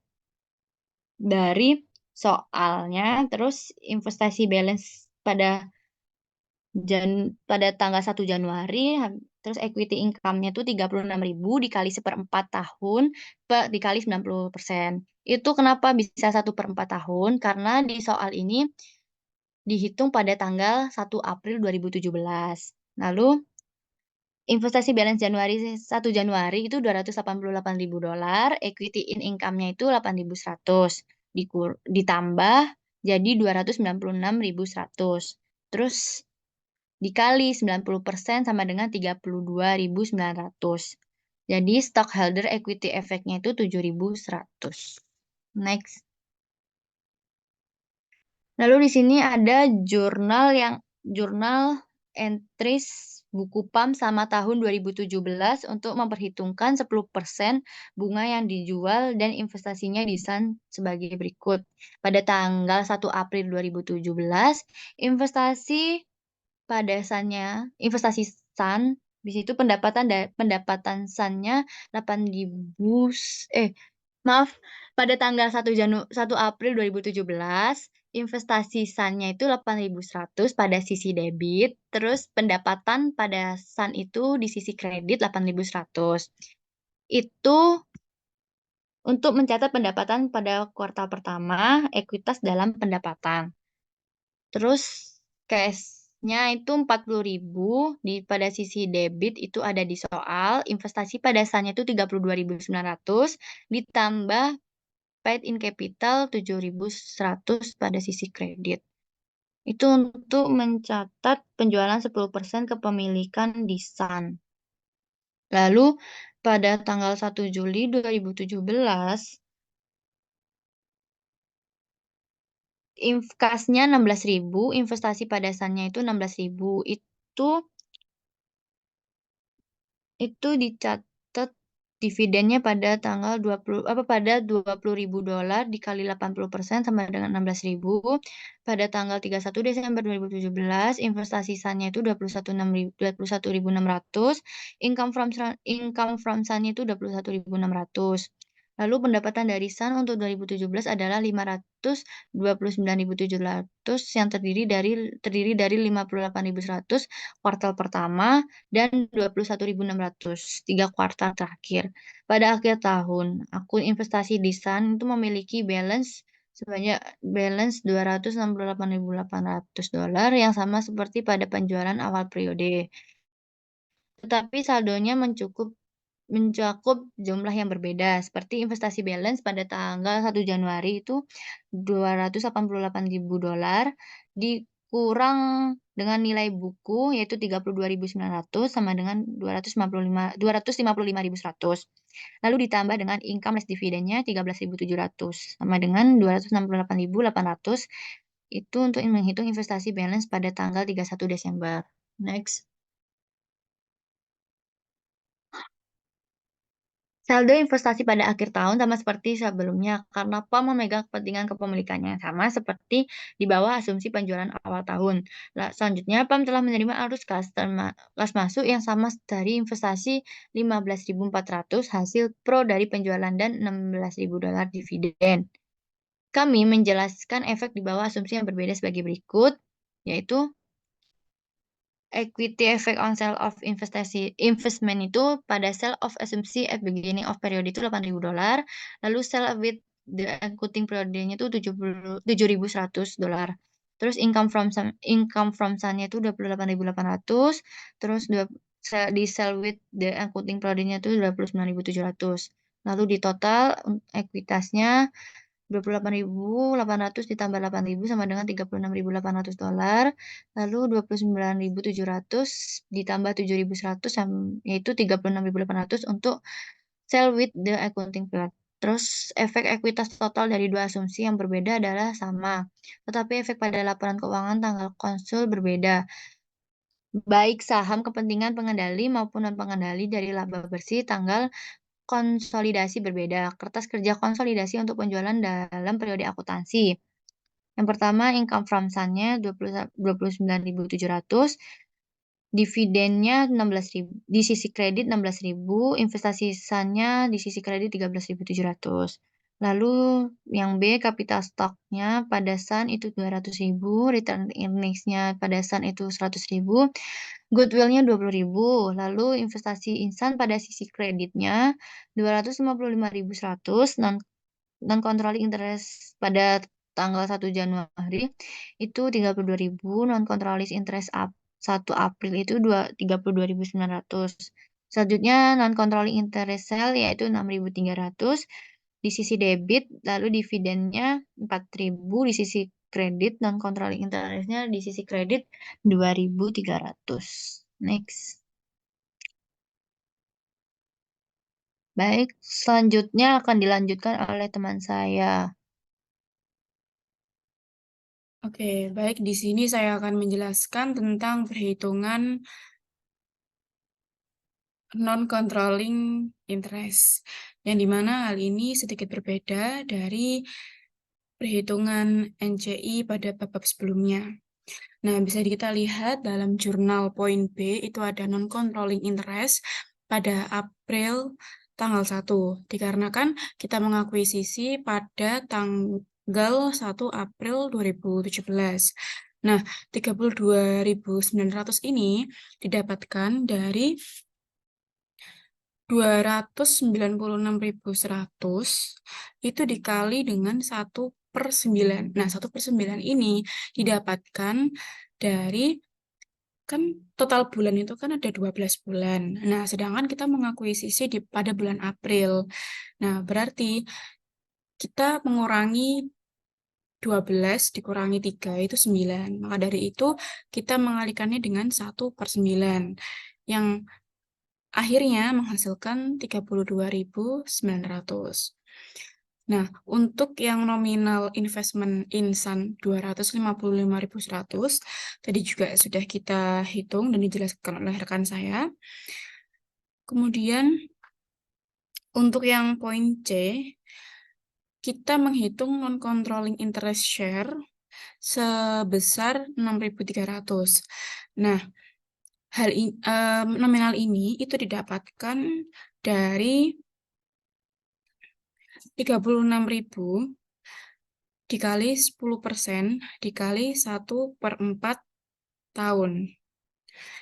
dari soalnya, terus investasi balance pada tanggal 1 Januari, terus equity income-nya itu 36.000 dikali 1/4 tahun dikali 90%. Itu kenapa bisa 1/4 tahun? Karena di soal ini dihitung pada tanggal 1 April 2017. Lalu investasi balance 1 Januari itu $288.000, equity in income-nya itu 8.100 ditambah jadi 296.100. Terus dikali 90% sama dengan 32.900. Jadi stockholder equity efeknya itu 7.100. Next. Lalu di sini ada jurnal entries buku PAM sama tahun 2017 untuk memperhitungkan 10% bunga yang dijual dan investasinya di SUN sebagai berikut. Pada tanggal 1 April 2017, investasi investasi SUN di situ pendapatan SUN-nya 8.000 maaf, pada tanggal 1 April 2017, investasi SUN-nya itu 8.100 pada sisi debit, terus pendapatan pada SUN itu di sisi kredit 8.100. Itu untuk mencatat pendapatan pada kuartal pertama, ekuitas dalam pendapatan. Terus cash-nya itu 40.000 pada sisi debit itu ada di soal, investasi pada SUN-nya itu 32.900 ditambah paid in capital 7.100 pada sisi kredit. Itu untuk mencatat penjualan 10% kepemilikan di SUN. Lalu pada tanggal 1 Juli 2017, kasnya 16.000, investasi pada SUN-nya itu 16.000. Itu dicatat dividennya pada tanggal 20.000 dolar dikali 80% sama dengan 16.000. Pada tanggal 31 Desember 2017, investasi SUN-nya itu 21.600, income from SUN-nya itu 21.600. Lalu pendapatan dari SUN untuk 2017 adalah 529.700 yang terdiri dari 58.100 kuartal pertama dan 21.600 3 kuartal terakhir. Pada akhir tahun, akun investasi di SUN itu memiliki balance 268.800 dolar yang sama seperti pada penjualan awal periode. Tetapi saldonya mencakup jumlah yang berbeda. Seperti investasi balance pada tanggal 1 Januari itu 288.000 dolar dikurang dengan nilai buku yaitu 32.900 sama dengan 255.100. Lalu ditambah dengan income less dividennya 13.700 sama dengan 268.800. Itu untuk menghitung investasi balance pada tanggal 31 Desember. Next. Saldo investasi pada akhir tahun sama seperti sebelumnya karena PAM memegang kepentingan kepemilikannya sama seperti di bawah asumsi penjualan awal tahun. Selanjutnya PAM telah menerima arus kas masuk yang sama dari investasi 15.400 hasil pro dari penjualan dan 16.000 dolar dividen. Kami menjelaskan efek di bawah asumsi yang berbeda sebagai berikut, yaitu equity effect on sale of investment itu pada sale of asumsi at beginning of period itu 8.000 dolar, lalu sale with the accounting periodnya itu 7.100 dolar. Terus income from SUN-nya itu 28.800, terus di sale with the accounting periodnya itu 29.700. Lalu di total ekuitasnya 28.800 ditambah 8.000 sama dengan 36.800 dolar. Lalu 29.700 ditambah 7.100 yaitu 36.800 untuk sell with the accounting period. Terus efek ekuitas total dari dua asumsi yang berbeda adalah sama. Tetapi efek pada laporan keuangan tanggal konsul berbeda. Baik saham kepentingan pengendali maupun non-pengendali dari laba bersih tanggal konsolidasi berbeda. Kertas kerja konsolidasi untuk penjualan dalam periode akuntansi. Yang pertama, income from SUN-nya 29.700, dividennya 16.000, di sisi kredit 16.000, investasi SUN-nya di sisi kredit 13.700. Lalu yang B, capital stock-nya pada SUN itu 200.000, return earnings-nya pada SUN itu 100.000, goodwill-nya 20.000, lalu investasi insan pada sisi kreditnya 255.100, non-controlling interest pada tanggal 1 Januari itu 32.000, non-controlling interest 1 April itu 32.900. Selanjutnya non-controlling interest sale yaitu 6.300 di sisi debit, lalu dividennya 4.000 di sisi kredit, non-controlling interestnya di sisi kredit 2.300. Next. Baik, selanjutnya akan dilanjutkan oleh teman saya. Oke, baik. Di sini saya akan menjelaskan tentang perhitungan non-controlling interest, yang dimana hal ini sedikit berbeda dari perhitungan NCI pada bab sebelumnya. Nah, bisa kita lihat dalam jurnal poin B, itu ada non-controlling interest pada April tanggal 1, dikarenakan kita mengakuisisi pada tanggal 1 April 2017. Nah, 32.900 ini didapatkan dari 296.100 itu dikali dengan 1/9. Nah, 1/9 ini didapatkan dari, kan total bulan itu kan ada 12 bulan. Nah, sedangkan kita mengakuisisi pada bulan April. Nah, berarti kita mengurangi 12 dikurangi 3 itu 9. Maka dari itu kita mengalikannya dengan 1/9. Yang akhirnya menghasilkan 32.900. Nah, untuk yang nominal investment insan 255.100, tadi juga sudah kita hitung dan dijelaskan oleh rekan saya. Kemudian, untuk yang poin C, kita menghitung non-controlling interest share sebesar 6.300. Nah, nominal ini itu didapatkan dari 36.000 dikali 10% dikali 1/4 tahun.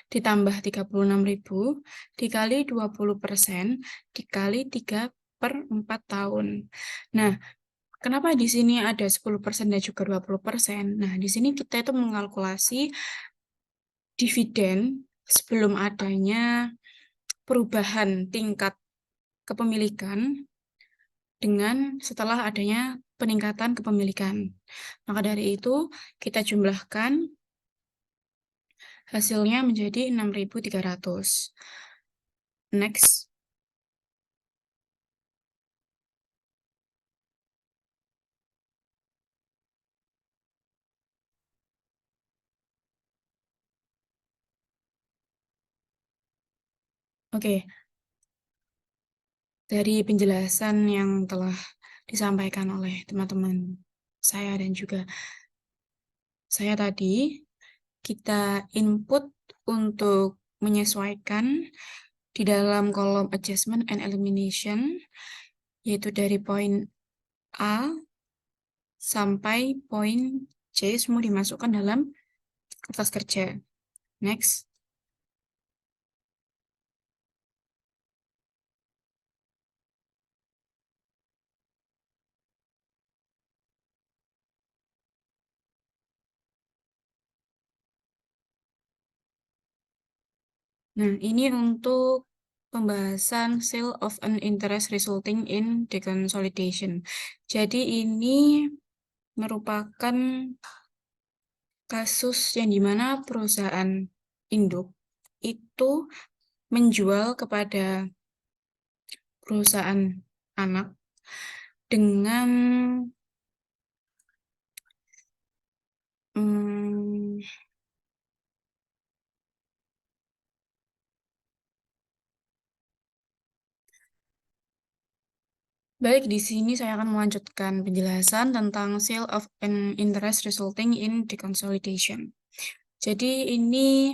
Ditambah 36.000 dikali 20% dikali 3/4 tahun. Nah, kenapa di sini ada 10% dan juga 20%? Nah, di sini kita itu mengalkulasi dividen sebelum adanya perubahan tingkat kepemilikan dengan setelah adanya peningkatan kepemilikan. Maka dari itu, kita jumlahkan, hasilnya menjadi 6.300. Next. Oke. Dari penjelasan yang telah disampaikan oleh teman-teman saya dan juga saya tadi, kita input untuk menyesuaikan di dalam kolom adjustment and elimination, yaitu dari poin A sampai poin C semua dimasukkan dalam kertas kerja. Next. Nah, ini untuk pembahasan sale of an interest resulting in deconsolidation. Jadi ini merupakan kasus yang dimana perusahaan induk itu menjual kepada perusahaan anak dengan baik, di sini saya akan melanjutkan penjelasan tentang sale of an interest resulting in deconsolidation. Jadi ini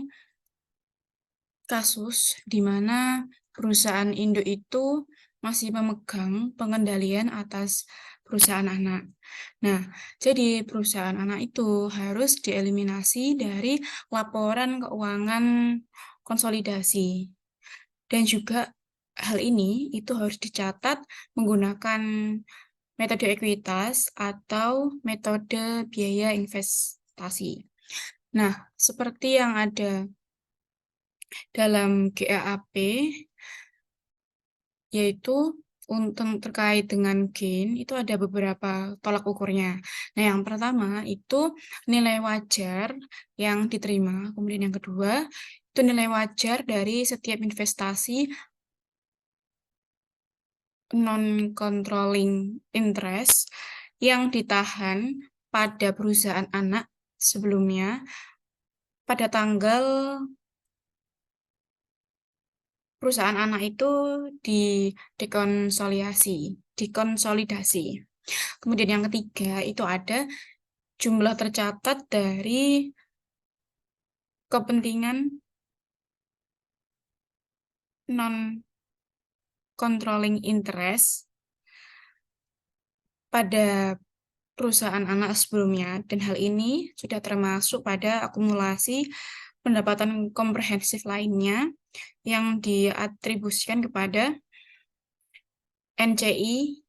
kasus di mana perusahaan induk itu masih memegang pengendalian atas perusahaan anak. Nah, jadi perusahaan anak itu harus dieliminasi dari laporan keuangan konsolidasi. Dan juga hal ini itu harus dicatat menggunakan metode ekuitas atau metode biaya investasi. Nah, seperti yang ada dalam GAAP, yaitu untuk terkait dengan gain, itu ada beberapa tolak ukurnya. Nah, yang pertama itu nilai wajar yang diterima. Kemudian yang kedua, itu nilai wajar dari setiap investasi non-controlling interest yang ditahan pada perusahaan anak sebelumnya pada tanggal perusahaan anak itu dikonsolidasi. Kemudian yang ketiga itu ada jumlah tercatat dari kepentingan non-controlling interest pada perusahaan anak sebelumnya, dan hal ini sudah termasuk pada akumulasi pendapatan komprehensif lainnya yang diatribusikan kepada NCI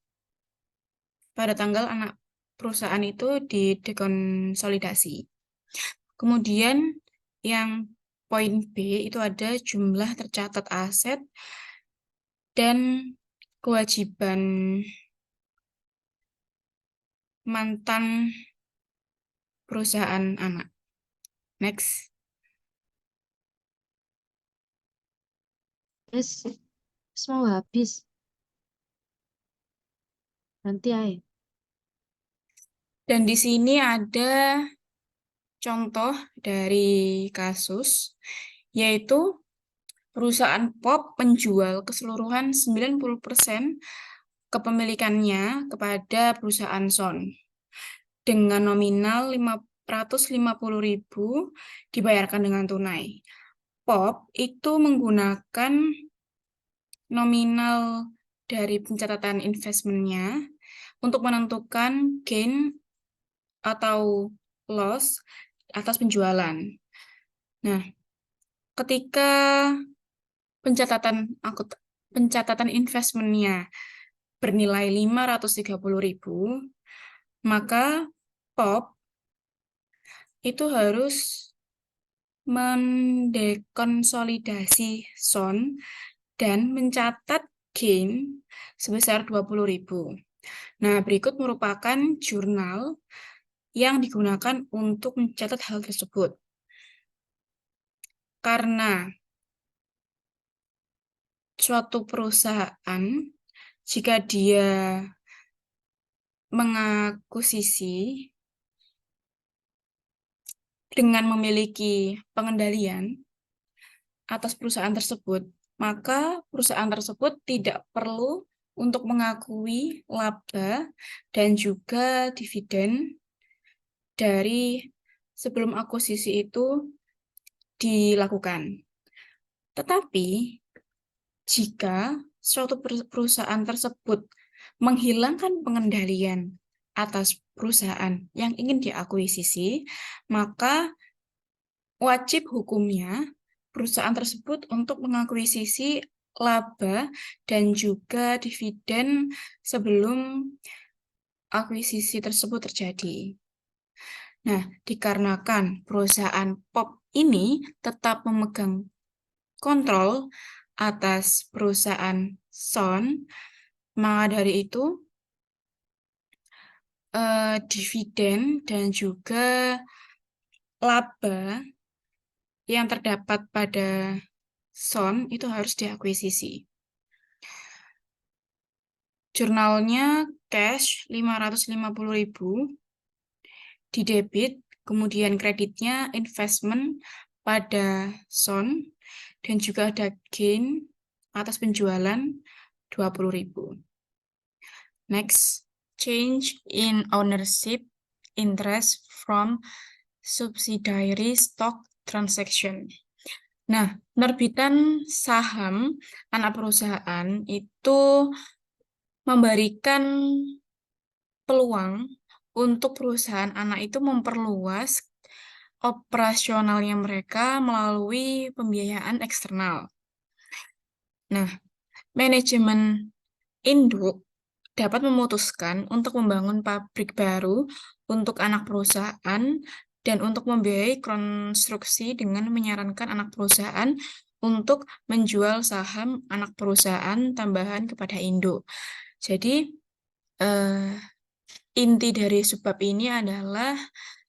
pada tanggal anak perusahaan itu didekonsolidasi. Kemudian yang poin B itu ada jumlah tercatat aset dan kewajiban mantan perusahaan anak. Next. Yes, mau habis. Nanti aja. Dan di sini ada contoh dari kasus, yaitu perusahaan POP menjual keseluruhan 90% kepemilikannya kepada perusahaan Son dengan nominal 550.000 dibayarkan dengan tunai. POP itu menggunakan nominal dari pencatatan investmentnya untuk menentukan gain atau loss atas penjualan. Nah, ketika pencatatan investmentnya bernilai 530.000, maka POP itu harus mendekonsolidasi Son dan mencatat gain sebesar 20.000. Nah, berikut merupakan jurnal yang digunakan untuk mencatat hal tersebut. Karena suatu perusahaan, jika dia mengakuisisi dengan memiliki pengendalian atas perusahaan tersebut, maka perusahaan tersebut tidak perlu untuk mengakui laba dan juga dividen dari sebelum akuisisi itu dilakukan. Tetapi, jika suatu perusahaan tersebut menghilangkan pengendalian atas perusahaan yang ingin diakuisisi, maka wajib hukumnya perusahaan tersebut untuk mengakuisisi laba dan juga dividen sebelum akuisisi tersebut terjadi. Nah, dikarenakan perusahaan POP ini tetap memegang kontrol atas perusahaan Son, maka dari itu dividen dan juga laba yang terdapat pada Son itu harus diakuisisi. Jurnalnya cash 550.000 di debit, kemudian kreditnya investment pada Son, dan juga ada gain atas penjualan 20.000. Next, change in ownership interest from subsidiary stock transaction. Nah, penerbitan saham anak perusahaan itu memberikan peluang untuk perusahaan anak itu memperluas operasionalnya mereka melalui pembiayaan eksternal. Nah, manajemen induk dapat memutuskan untuk membangun pabrik baru untuk anak perusahaan dan untuk membiayai konstruksi dengan menyarankan anak perusahaan untuk menjual saham anak perusahaan tambahan kepada induk. Jadi, inti dari subbab ini adalah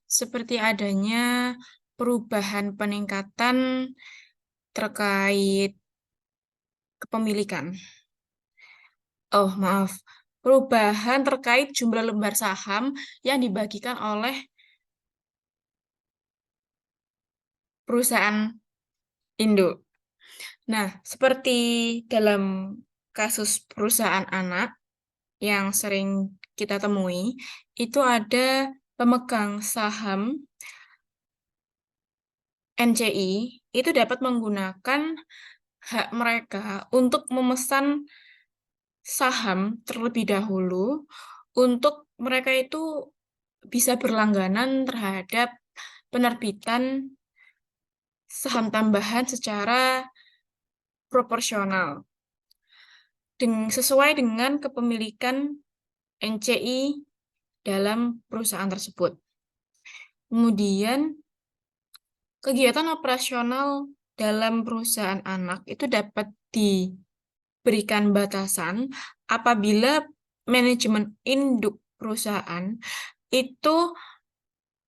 seperti adanya perubahan peningkatan terkait kepemilikan. Oh, maaf. Perubahan terkait jumlah lembar saham yang dibagikan oleh perusahaan induk. Nah, seperti dalam kasus perusahaan anak yang sering kita temui, itu ada pemegang saham NCI, itu dapat menggunakan hak mereka untuk memesan saham terlebih dahulu untuk mereka itu bisa berlangganan terhadap penerbitan saham tambahan secara proporsional sesuai dengan kepemilikan NCI dalam perusahaan tersebut. Kemudian kegiatan operasional dalam perusahaan anak itu dapat diberikan batasan apabila manajemen induk perusahaan itu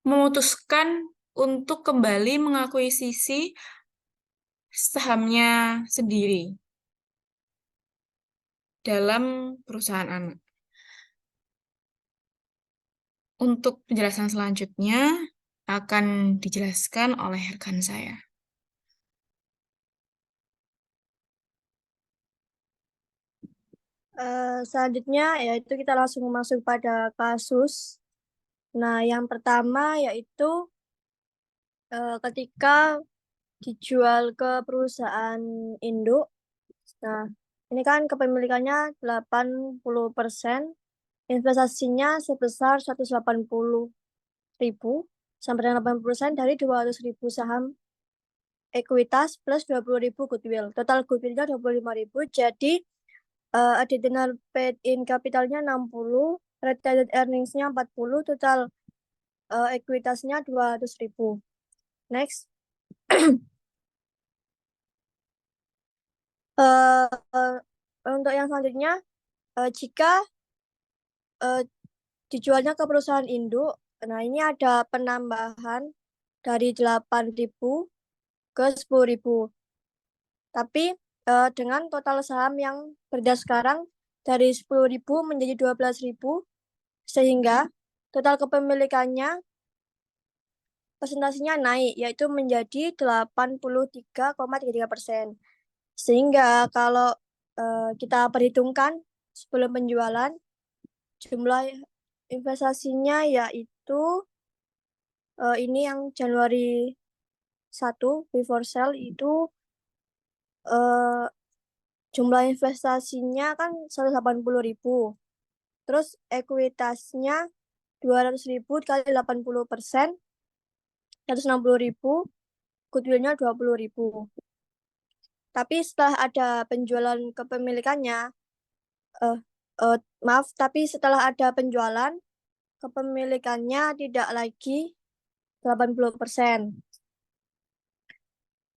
memutuskan untuk kembali mengakuisisi sahamnya sendiri dalam perusahaan anak. Untuk penjelasan selanjutnya akan dijelaskan oleh rekan saya. Selanjutnya yaitu kita langsung masuk pada kasus. Nah, yang pertama yaitu ketika dijual ke perusahaan induk. Nah, ini kan kepemilikannya 80%, investasinya sebesar 180.000 sampai dengan 80% dari 200.000 saham ekuitas plus 20.000 goodwill. Total goodwillnya 25.000, jadi additional paid in capitalnya 60, retained earningsnya 40, total ekuitasnya 200.000. Next. Untuk yang selanjutnya, jika dijualnya ke perusahaan induk, nah ini ada penambahan dari 8.000 ke 10.000. Tapi dengan total saham yang berdasar sekarang dari 10.000 menjadi 12.000, sehingga total kepemilikannya presentasinya naik, yaitu menjadi 83,33%. Sehingga kalau kita perhitungkan sebelum penjualan, jumlah investasinya yaitu ini yang Januari 1 before sale itu jumlah investasinya kan 180.000. Terus ekuitasnya 200.000 kali 80%, 160.000, goodwillnya 20.000. Tapi setelah ada penjualan kepemilikannya, tapi setelah ada penjualan, kepemilikannya tidak lagi 80%.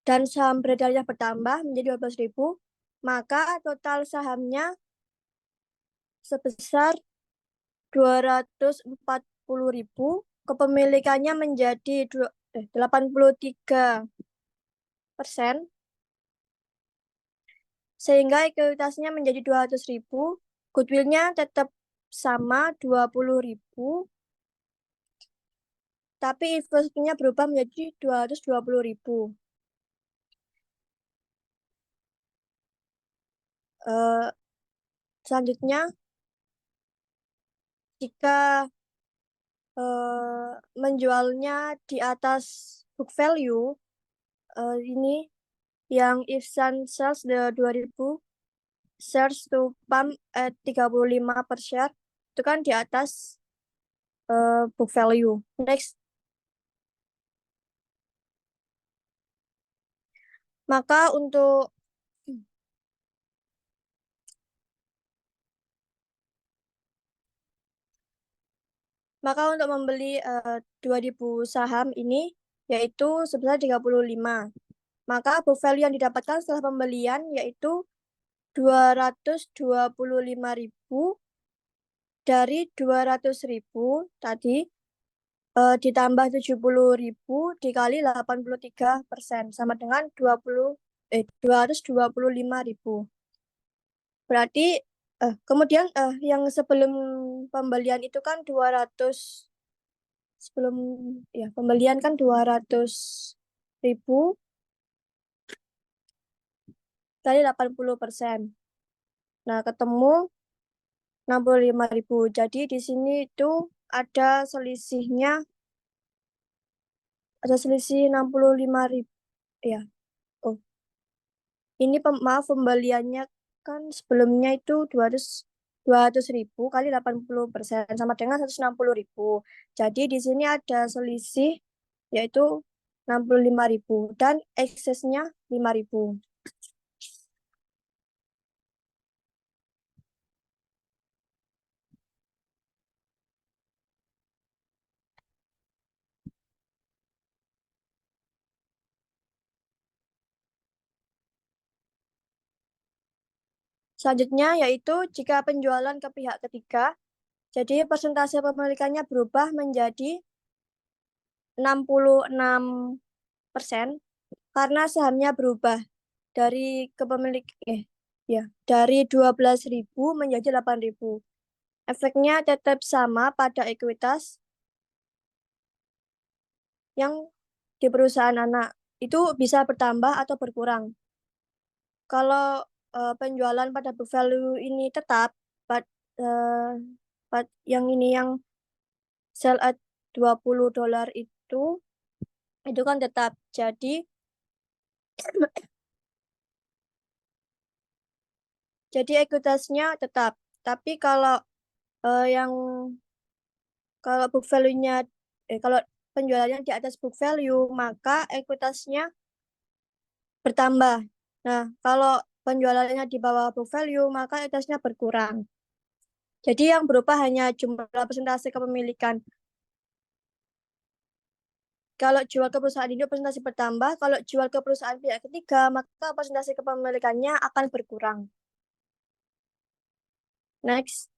Dan saham beredarnya bertambah menjadi 12.000, maka total sahamnya sebesar 240.000, kepemilikannya menjadi 83%, sehingga ekuitasnya menjadi 200.000, goodwillnya tetap sama 20.000, tapi investasinya berubah menjadi 220.000. Selanjutnya, jika menjualnya di atas book value, ini yang if Sun sells the 2.000 shares to pump at 35 per share, itu kan di atas book value. Next. Maka untuk membeli 2.000 saham ini yaitu sebesar 35. Maka book value yang didapatkan setelah pembelian yaitu 225.000 dari 200.000 tadi ditambah 70.000 dikali 83% sama dengan 225.000. Berarti Kemudian yang sebelum pembelian itu kan 200, sebelum ya pembelian kan 200.000 kali 80%. Nah, ketemu 65.000. Jadi di sini itu ada selisihnya, ada selisih 65.000 ya. Oh, ini maaf, pembeliannya kan sebelumnya itu 200.000 kali 80% sama dengan 160.000. Jadi di sini ada selisih yaitu 65.000 dan eksesnya 5.000. Selanjutnya yaitu jika penjualan ke pihak ketiga, jadi persentase pemilikannya berubah menjadi 66% karena sahamnya berubah dari dari 12.000 menjadi 8.000. Efeknya tetap sama pada ekuitas yang di perusahaan anak. Itu bisa bertambah atau berkurang. Kalau penjualan pada book value ini tetap, yang ini yang sell at $20 itu kan tetap. Jadi ekuitasnya tetap. Tapi kalau yang kalau book value-nya kalau penjualannya di atas book value, maka ekuitasnya bertambah. Nah, kalau penjualannya di bawah book value, maka ekuitasnya berkurang. Jadi yang berubah hanya jumlah persentase kepemilikan. Kalau jual ke perusahaan induk persentase bertambah, kalau jual ke perusahaan pihak ketiga, maka persentase kepemilikannya akan berkurang. Next.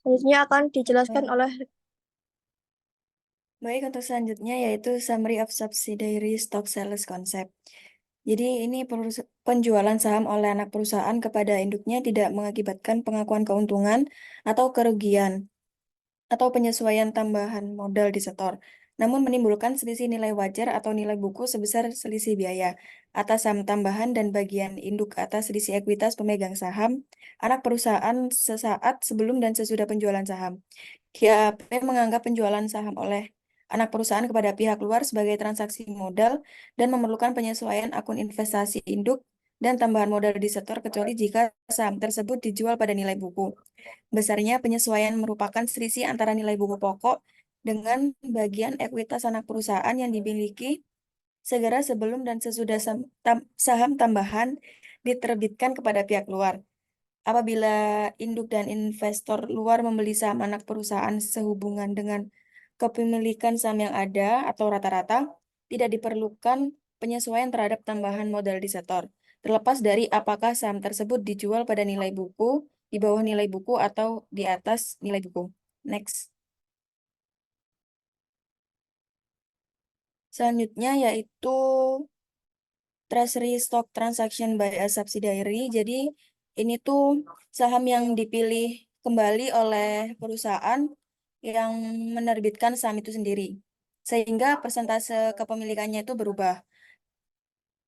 Selanjutnya akan dijelaskan oleh Baik, untuk selanjutnya yaitu Summary of Subsidiary Stock Sales Concept. Jadi ini penjualan saham oleh anak perusahaan kepada induknya tidak mengakibatkan pengakuan keuntungan atau kerugian atau penyesuaian tambahan modal di setor, namun menimbulkan selisih nilai wajar atau nilai buku sebesar selisih biaya atas saham tambahan dan bagian induk atas selisih ekuitas pemegang saham anak perusahaan sesaat sebelum dan sesudah penjualan saham. GAP menganggap penjualan saham oleh anak perusahaan kepada pihak luar sebagai transaksi modal dan memerlukan penyesuaian akun investasi induk dan tambahan modal di setor kecuali jika saham tersebut dijual pada nilai buku. Besarnya penyesuaian merupakan selisih antara nilai buku pokok dengan bagian ekuitas anak perusahaan yang dimiliki segera sebelum dan sesudah saham tambahan diterbitkan kepada pihak luar. Apabila induk dan investor luar membeli saham anak perusahaan sehubungan dengan kepemilikan saham yang ada atau rata-rata, tidak diperlukan penyesuaian terhadap tambahan modal di setor, terlepas dari apakah saham tersebut dijual pada nilai buku, di bawah nilai buku, atau di atas nilai buku. Next. Selanjutnya yaitu Treasury Stock Transaction by a Subsidiary. Jadi ini tuh saham yang dipilih kembali oleh perusahaan yang menerbitkan saham itu sendiri. Sehingga persentase kepemilikannya itu berubah.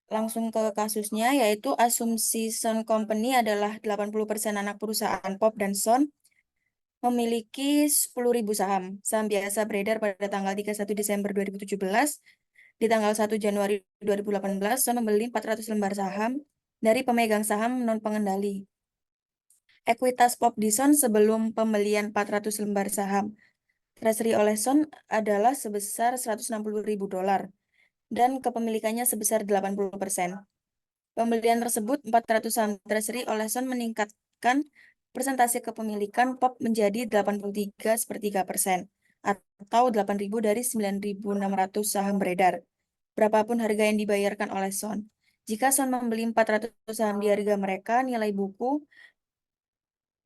Langsung ke kasusnya, yaitu asumsi Son Company adalah 80% anak perusahaan Pop dan Son memiliki 10.000 saham. Saham biasa beredar pada tanggal 31 Desember 2017. Di tanggal 1 Januari 2018, Son membeli 400 lembar saham dari pemegang saham non-pengendali. Ekuitas Pop di Son sebelum pembelian 400 lembar saham Treasury oleh Son adalah sebesar $160.000 dan kepemilikannya sebesar 80%. Pembelian tersebut 400 saham Treasury oleh Son meningkatkan persentase kepemilikan Pop menjadi 83,3% atau 8.000 dari 9.600 saham beredar. Berapapun harga yang dibayarkan oleh Son. Jika Son membeli 400 saham di harga mereka, nilai buku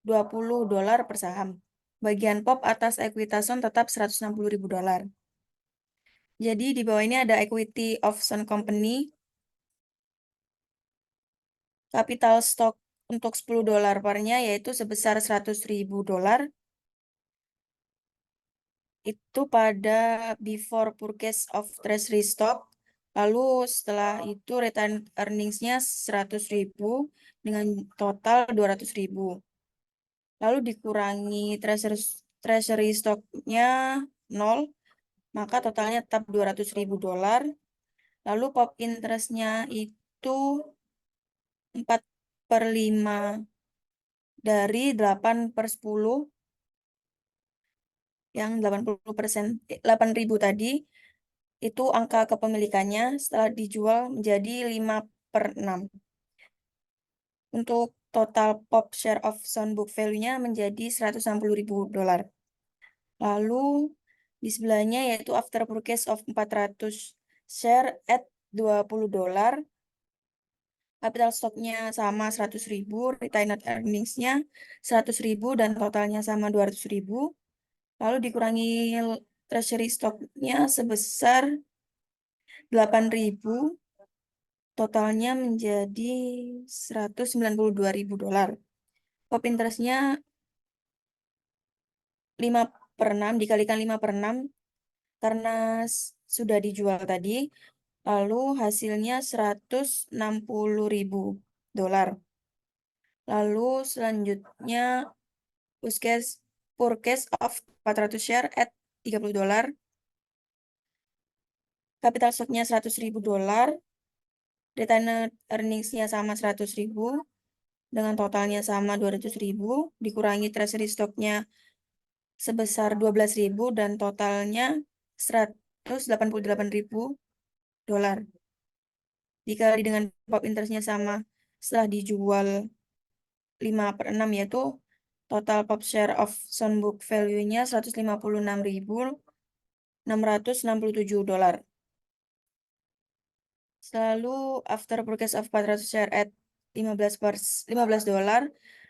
$20 per saham. Bagian Pop atas ekuitas Son tetap $160.000. Jadi di bawah ini ada equity of Son Company. Capital stock untuk $10 pernya yaitu sebesar $100.000. Itu pada before purchase of treasury stock. Lalu setelah itu return earnings-nya 100.000 dengan total 200.000. Lalu dikurangi treasury stock-nya 0, maka totalnya tetap $200.000. Lalu pop interest-nya itu 4/5 dari 8/10, yang 8.000 tadi, itu angka kepemilikannya setelah dijual menjadi 5/6. Untuk total pop share of Son book value-nya menjadi $160.000. Lalu di sebelahnya yaitu after purchase of 400 share at $20. Capital stock-nya sama 100.000, retained earnings-nya 100.000 dan totalnya sama 200.000. Lalu dikurangi treasury stock-nya sebesar 8.000, totalnya menjadi $192.000. Pop interest-nya 5/6 dikalikan 5/6 karena sudah dijual tadi. Lalu hasilnya $160.000. Lalu selanjutnya purchase of 400 share at $30. Capital stock-nya $100.000. Retained earnings-nya sama 100.000 dengan totalnya sama 200.000. Dikurangi treasury stock-nya sebesar 12.000 dan totalnya $188.000. Dikali dengan pop interest-nya sama setelah dijual 5/6 yaitu total pop share of Son book value-nya $156.667. Lalu after purchase of 400 share at $15,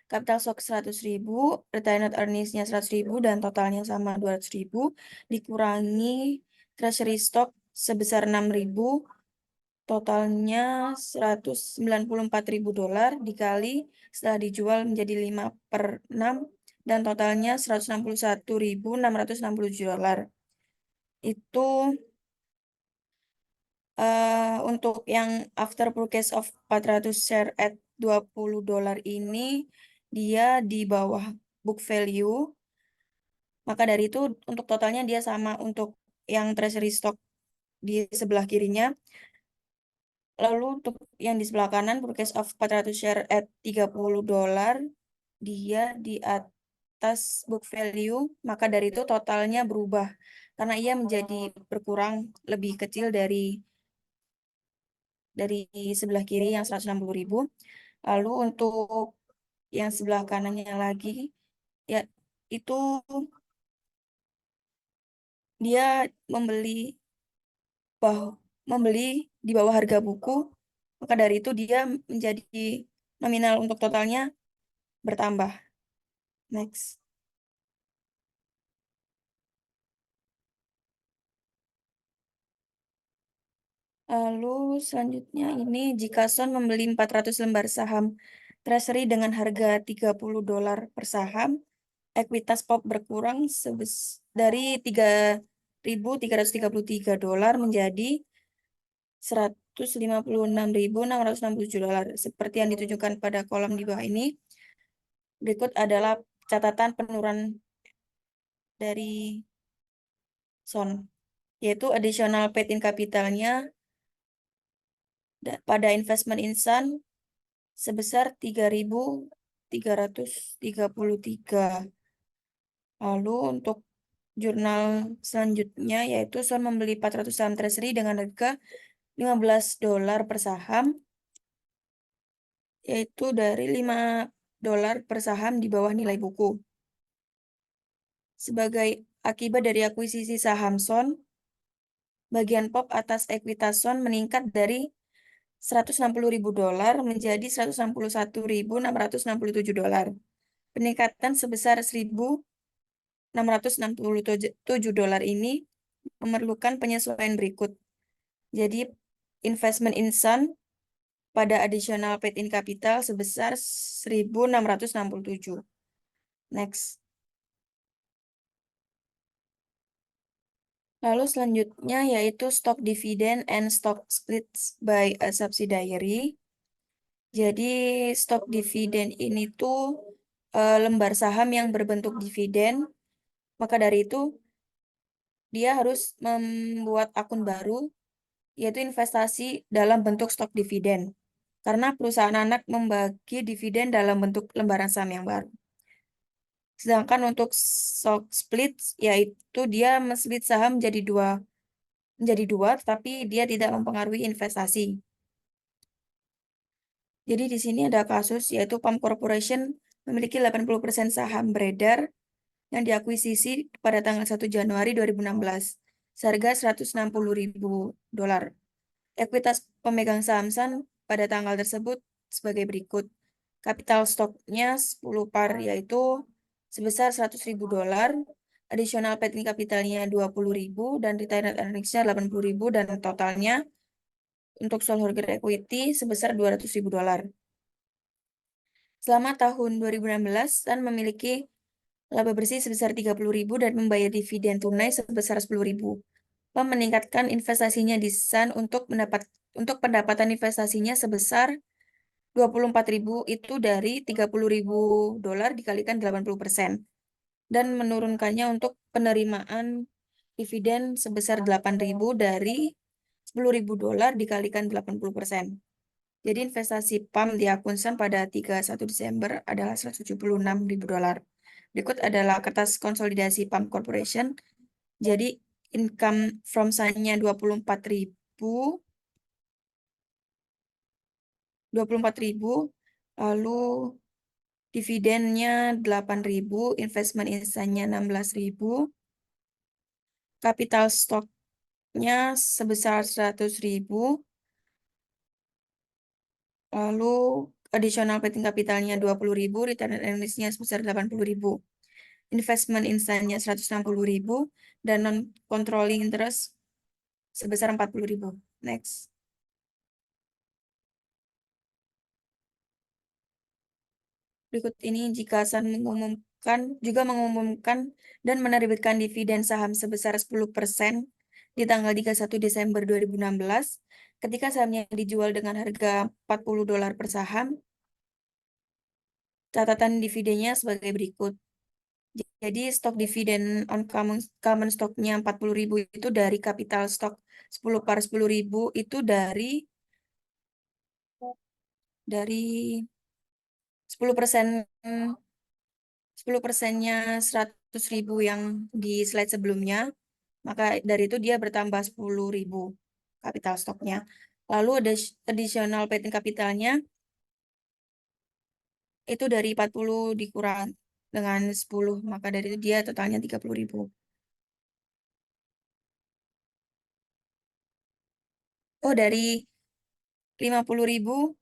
capital stock 100.000, retained earnings-nya 100.000 dan totalnya sama 200.000, dikurangi treasury stock sebesar 6.000, totalnya $194.000 dikali setelah dijual menjadi 5/6 dan totalnya $161.667. Itu untuk yang after purchase of 400 share at $20 ini dia di bawah book value. Maka dari itu untuk totalnya dia sama untuk yang treasury stock di sebelah kirinya. Lalu untuk yang di sebelah kanan purchase of 400 share at $30 dia di atas book value. Maka dari itu totalnya berubah karena ia menjadi berkurang lebih kecil dari sebelah kiri yang 160.000. Lalu untuk yang sebelah kanannya lagi, ya itu dia membeli di bawah harga buku, maka dari itu dia menjadi nominal untuk totalnya bertambah. Next. Lalu selanjutnya ini jika Son membeli 400 lembar saham Treasury dengan harga $30 per saham, ekuitas POP berkurang dari $3.333 menjadi $156.667. Seperti yang ditunjukkan pada kolom di bawah ini. Berikut adalah catatan penurunan dari Son, yaitu additional paid-in capitalnya pada investment in Son sebesar 3.333. Lalu untuk jurnal selanjutnya yaitu Son membeli 400 saham Treasury dengan harga $15 per saham, yaitu dari $5 per saham di bawah nilai buku. Sebagai akibat dari akuisisi saham Son, bagian POP atas ekuitas Son meningkat dari $160.000 menjadi $161.667. Peningkatan sebesar $1.667 ini memerlukan penyesuaian berikut. Jadi investment in Son pada additional paid-in capital sebesar 1.667. Next. Lalu selanjutnya yaitu stock dividend and stock splits by a subsidiary. Jadi stok dividen ini tuh lembar saham yang berbentuk dividen. Maka dari itu dia harus membuat akun baru, yaitu investasi dalam bentuk stok dividen. Karena perusahaan anak membagi dividen dalam bentuk lembaran saham yang baru. Sedangkan untuk stock split, yaitu dia men-split saham menjadi dua, tapi dia tidak mempengaruhi investasi. Jadi di sini ada kasus yaitu Pam Corporation memiliki 80% saham beredar yang diakuisisi pada tanggal 1 Januari 2016 seharga $160.000. Ekuitas pemegang saham Sun pada tanggal tersebut sebagai berikut. Kapital stoknya 10 par yaitu sebesar $100.000, additional paid-in capitalnya 20.000 dan retained earnings-nya 80.000 dan totalnya untuk shareholder equity sebesar $200.000. Selama tahun 2016, Sun memiliki laba bersih sebesar 30.000 dan membayar dividen tunai sebesar 10.000. Pam meningkatkan investasinya di Sun untuk pendapatan investasinya sebesar 24.000 itu dari $30.000 dikalikan 80% dan menurunkannya untuk penerimaan dividen sebesar 8.000 dari $10.000 dikalikan 80%. Jadi investasi Pam di akun Sun pada 31 Desember adalah $176.000. Berikut adalah kertas konsolidasi Pam Corporation. Jadi income from Sun-nya 24.000, lalu dividennya 8.000, investment in Sun-nya 16.000, capital stock-nya sebesar 100.000, lalu additional paid-in capitalnya 20.000, return earnings-nya sebesar 80.000. Investment instannya 160.000 dan non-controlling interest sebesar 40.000. Next. Berikut ini jika Sun mengumumkan dan menerbitkan dividen saham sebesar 10% di tanggal 31 Desember 2016 ketika sahamnya dijual dengan harga $40 per saham. Catatan dividennya sebagai berikut. Jadi stok dividen on common stock-nya 40.000 itu dari kapital stok 10 par 10.000 itu dari 10%-nya 100.000 yang di slide sebelumnya. Maka dari itu dia bertambah 10.000 kapital stoknya. Lalu ada additional paid-in capitalnya itu dari 40 dikurang dengan 10, maka dari itu dia totalnya 30.000. Oh, dari 50.000,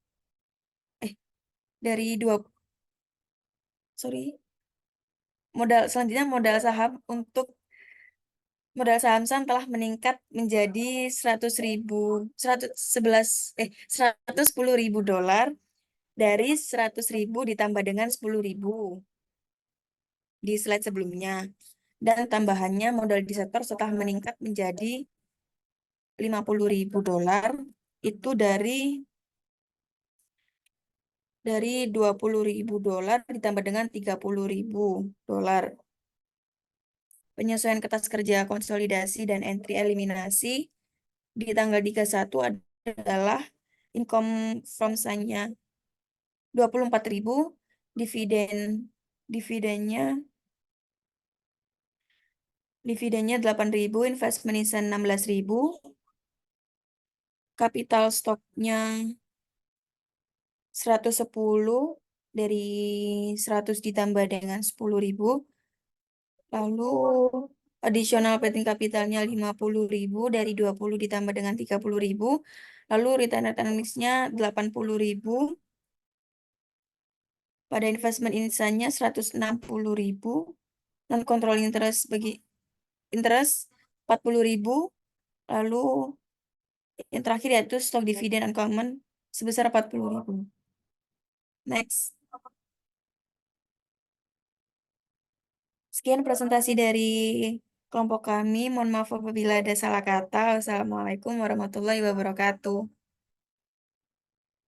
dari 2, sorry, selanjutnya modal saham Sun telah meningkat menjadi $110.000 dari 100.000 ditambah dengan 10.000 di slide sebelumnya. Dan tambahannya modal di sektor setelah meningkat menjadi $50.000 itu dari $20.000 ditambah dengan $30.000. Penyesuaian kertas kerja konsolidasi dan entry eliminasi di tanggal 31 adalah income from Sun-nya 24.000, dividennya 8.000, investment in Sun 16.000, kapital stoknya 110 dari 100 ditambah dengan 10.000, lalu additional paid-in capitalnya 50.000 dari 20 ditambah dengan 30.000, lalu retained earnings-nya 80.000, pada investment insight-nya 160.000, non controlling interest bagi interest 40.000, lalu yang terakhir yaitu stock dividend uncommon sebesar 40.000. Next. Sekian presentasi dari kelompok kami. Mohon maaf apabila ada salah kata. Wassalamualaikum warahmatullahi wabarakatuh.